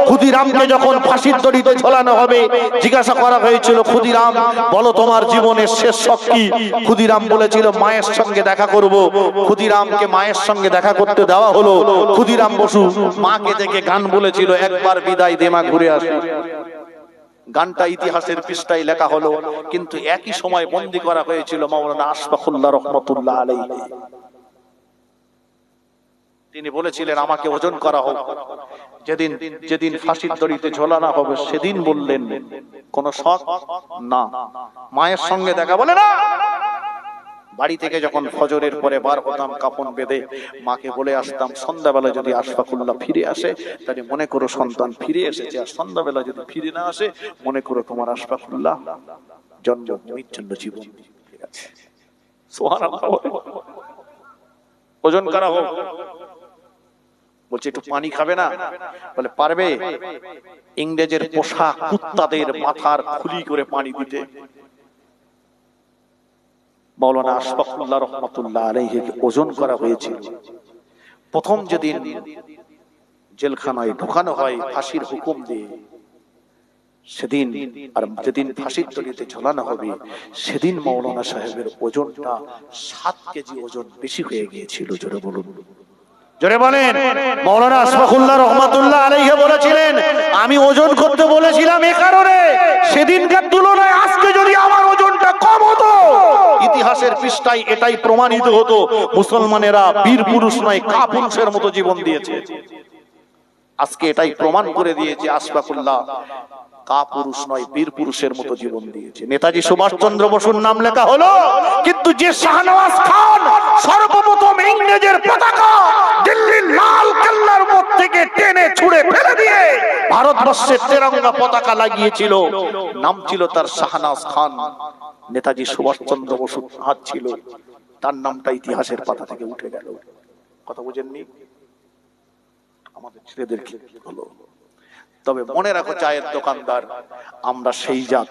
ক্ষুদিরামকে যখন ফাঁসির দড়িতে ঝোলানো হবে, জিজ্ঞাসা করা হয়েছিল, ক্ষুদিরাম বলো তোমার জীবনের শেষ শখ কি? ক্ষুদিরাম বলেছিল মায়ের সঙ্গে দেখা করব। ক্ষুদিরামকে মায়ের সঙ্গে দেখা করতে দেওয়া হলো। ক্ষুদিরাম বসু মাকে দেখে গান বলেছিল, একবার বিদায় দে মা ঘুরে আসি। গানটা ইতিহাসের পৃষ্ঠায় লেখা হলো, কিন্তু একই সময় বন্দী করা হয়েছিল মাওলানা আশফাকুল্লাহ রহমতুল্লাহ আলাইহি। তিনি বলেছিলেন আমাকে ওজন করা হোক, যেদিন যেদিন ফাঁসির দড়িতে ঝোলানো হবে সেদিন বললেন কোন শখ না, মায়ের সঙ্গে দেখা বলে না। বাড়ি থেকে যখন ফজরের পরে বার হতাম কাফন বেঁধে, মাকে বলে আসতাম সন্ধ্যাবেলা যদি আশফাকুল্লাহ ফিরে আসে তাহলে মনে করো সন্তান ফিরে এসেছে, আর সন্ধ্যাবেলা যদি ফিরে না আসে মনে করো তোমার আশফাকুল্লাহ জন্মভূমির জন্য জীবন দিয়ে গেছে। সুবহানাল্লাহ। ওজন করা হোক। বলছে একটু পানি খাবে না? বলে পারবে। ইংরেজের পোষা কুত্তাদের মাথার খুলি করে পানি দিতে মাওলানা আশফাকুল্লাহ রহমতুল্লাহ আলাইহি ওজন করা হয়েছিল। প্রথম যেদিন জেলখানায় ঢোকানো হয় ফাঁসির হুকুম দিয়ে, সেদিন আর যেদিন ফাঁসির দড়িতে ঝোলানো হবে সেদিন মাওলানা সাহেবের ওজনটা 7 কেজি ওজন বেশি হয়ে গিয়েছিল। জোরে বলুন, জোরে বলেন। মাওলানা আশফাকুল্লাহ রহমতুল্লাহ আলাইহি বলেছিলেন আমি ওজন করতে বলেছিলাম এ কারণে, সেদিনকার তুলনায় আজকে যদি আমার ওজনটা কম হতো, ইতিহাসের পৃষ্ঠায় এটাই প্রমাণিত হতো মুসলমানেরা বীর পুরুষ নয় কাপুরুষের মতো জীবন দিয়েছে। আজকে এটাই প্রমাণ করে দিয়েছে আশফাকুল্লাহ কাপুরুষ নয় বীর পুরুষের মতো জীবন দিয়েছে। নেতাজি সুভাষচন্দ্র বসুর নাম লেখা হলো, কিন্তু যে শাহনওয়াজ খান সর্বপ্রথম ইংরেজের পতাকা দিল্লির লাল কেল্লার মধ্যে থেকে টেনে ছুঁড়ে ফেলে দিয়ে ভারতবর্ষের তেরঙ্গা পতাকা লাগিয়েছিল, নাম ছিল তার শাহনওয়াজ খান। নেতাজি সুভাষচন্দ্র বসুর হাত ছিল, তার নামটা ইতিহাসের পাতা থেকে উঠে গেল। কথা বুঝেননি? আমাদের ছেলেদের কি হলো? তবে মনে রাখো চায়ের দোকানদার, আমরা সেই জাত,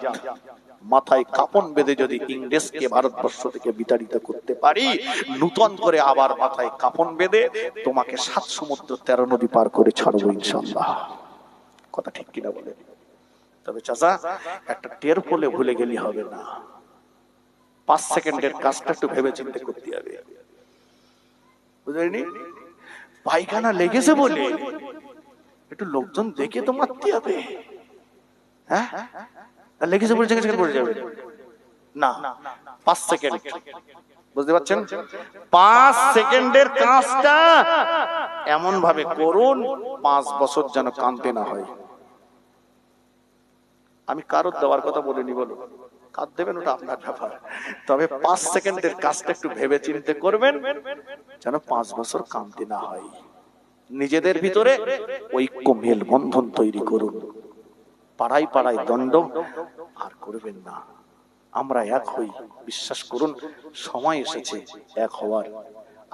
মাথায় কাপন বেঁধে যদি ইংরেজকে ভারতবর্ষ থেকে বিতাড়িত করতে পারি, নূতন করে আবার মাথায় কাপন বেঁধে তোমাকে 7 সমুদ্র 13 নদী পার করে ছাড়বো ইনশাআল্লাহ। কথা ঠিক কিনা বলে? তবে চাচা একটা টের ফলে ভুলে গেলে হবে না, 5 সেকেন্ডের কাজটা একটু ভেবে চিন্তে করতে হবে, বুঝলেনি? পায়খানা লেগেছে বলে একটু লোকজন দেখে তো মারতে হবে, হ্যাঁ? লেগেছে বলে যেখানে পড়ে যাবে না, 5 সেকেন্ড, বুঝতে পারছেন? 5 সেকেন্ডের কাজটা এমন ভাবে করুন 5 বছর যেন কাঁদতে না হয়। আমি কারোর দেওয়ার কথা বলিনি, বলো কাঁদ দেবেন ওটা আপনার ব্যাপার, তবে 5 সেকেন্ডের কাজটা একটু ভেবে চিন্তে করবেন যেন 5 বছর কাঁদতে না হয়। নিজেদের ভিতরে ঐক্য মেল বন্ধন তৈরি করুন, পাড়ায় পাড়ায় দ্বন্দ্ব আর করবেন না। আমরা এক হই, বিশ্বাস করুন সময় এসেছে এক হওয়ার।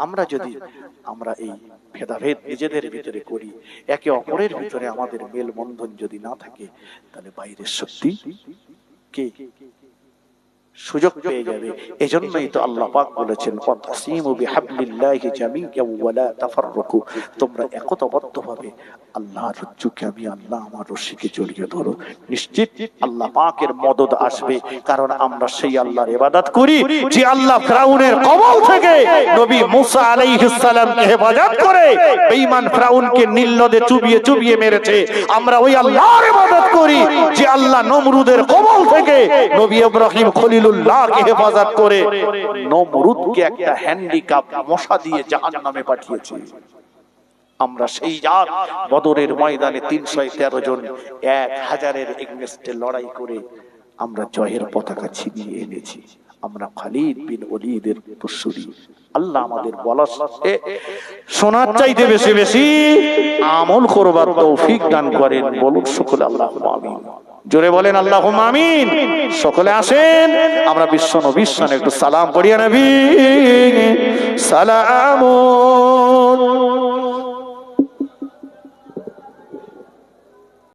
আমরা এই ভেদাভেদ নিজেদের ভিতরে করি, একে অপরের ভিতরে আমাদের মেল বন্ধন যদি না থাকে, তাহলে বাইরের শক্তি কে সুযোগ পেয়ে যাবে। এজন্যই তো আল্লাহ পাক বলেছেন, ওয়াতাসিমু বিহাবলিল্লাহি জামিআন ওয়া লা তাফাররাকু, তোমরা একতাবদ্ধভাবে আল্লাহর রজ্জুকে, আমি আল্লাহ আমার রশিকে জড়িয়ে ধরো। নিশ্চিত আল্লাহ পাকের মদদ আসবে, কারণ আমরা সেই আল্লাহর ইবাদত করি যে আল্লাহ ফিরাউনের কবল থেকে নবী মুসা আলাইহিস সালামকে হেফাজত করে বেঈমান ফিরাউনকে নীল নদে চুবিয়ে চুবিয়ে মেরেছে। আমরা ওই আল্লাহর ইবাদত করি যে আল্লাহ নমরুদের কবল থেকে নবী ইব্রাহিম খলিলুল্লাহকে হেফাজত করে নমরুদকে একটা হ্যান্ডিক্যাপ মশা দিয়ে জাহান্নামে পাঠিয়েছে। আমরা সেই জাত বদরের ময়দানে 313 জন 1000-এর এগেইনস্টে লড়াই করে আমরা জয়ের পতাকা ছিনিয়ে এনেছি। আমরা খালিদ বিন ওলীদের উত্তরসূরি। আল্লাহ আমাদের বলার সাথে শোনার চাইতে বেশি বেশি আমল করবার তৌফিক দান করেন। বলুন সকলে আল্লাহুম্মা আমিন। জোরে বলেন আল্লাহুম্মা আমিন। সকলে আসেন আমরা বিশ্ব নবীর সানে একটু সালাম পড়িয়ে নবী সালামুন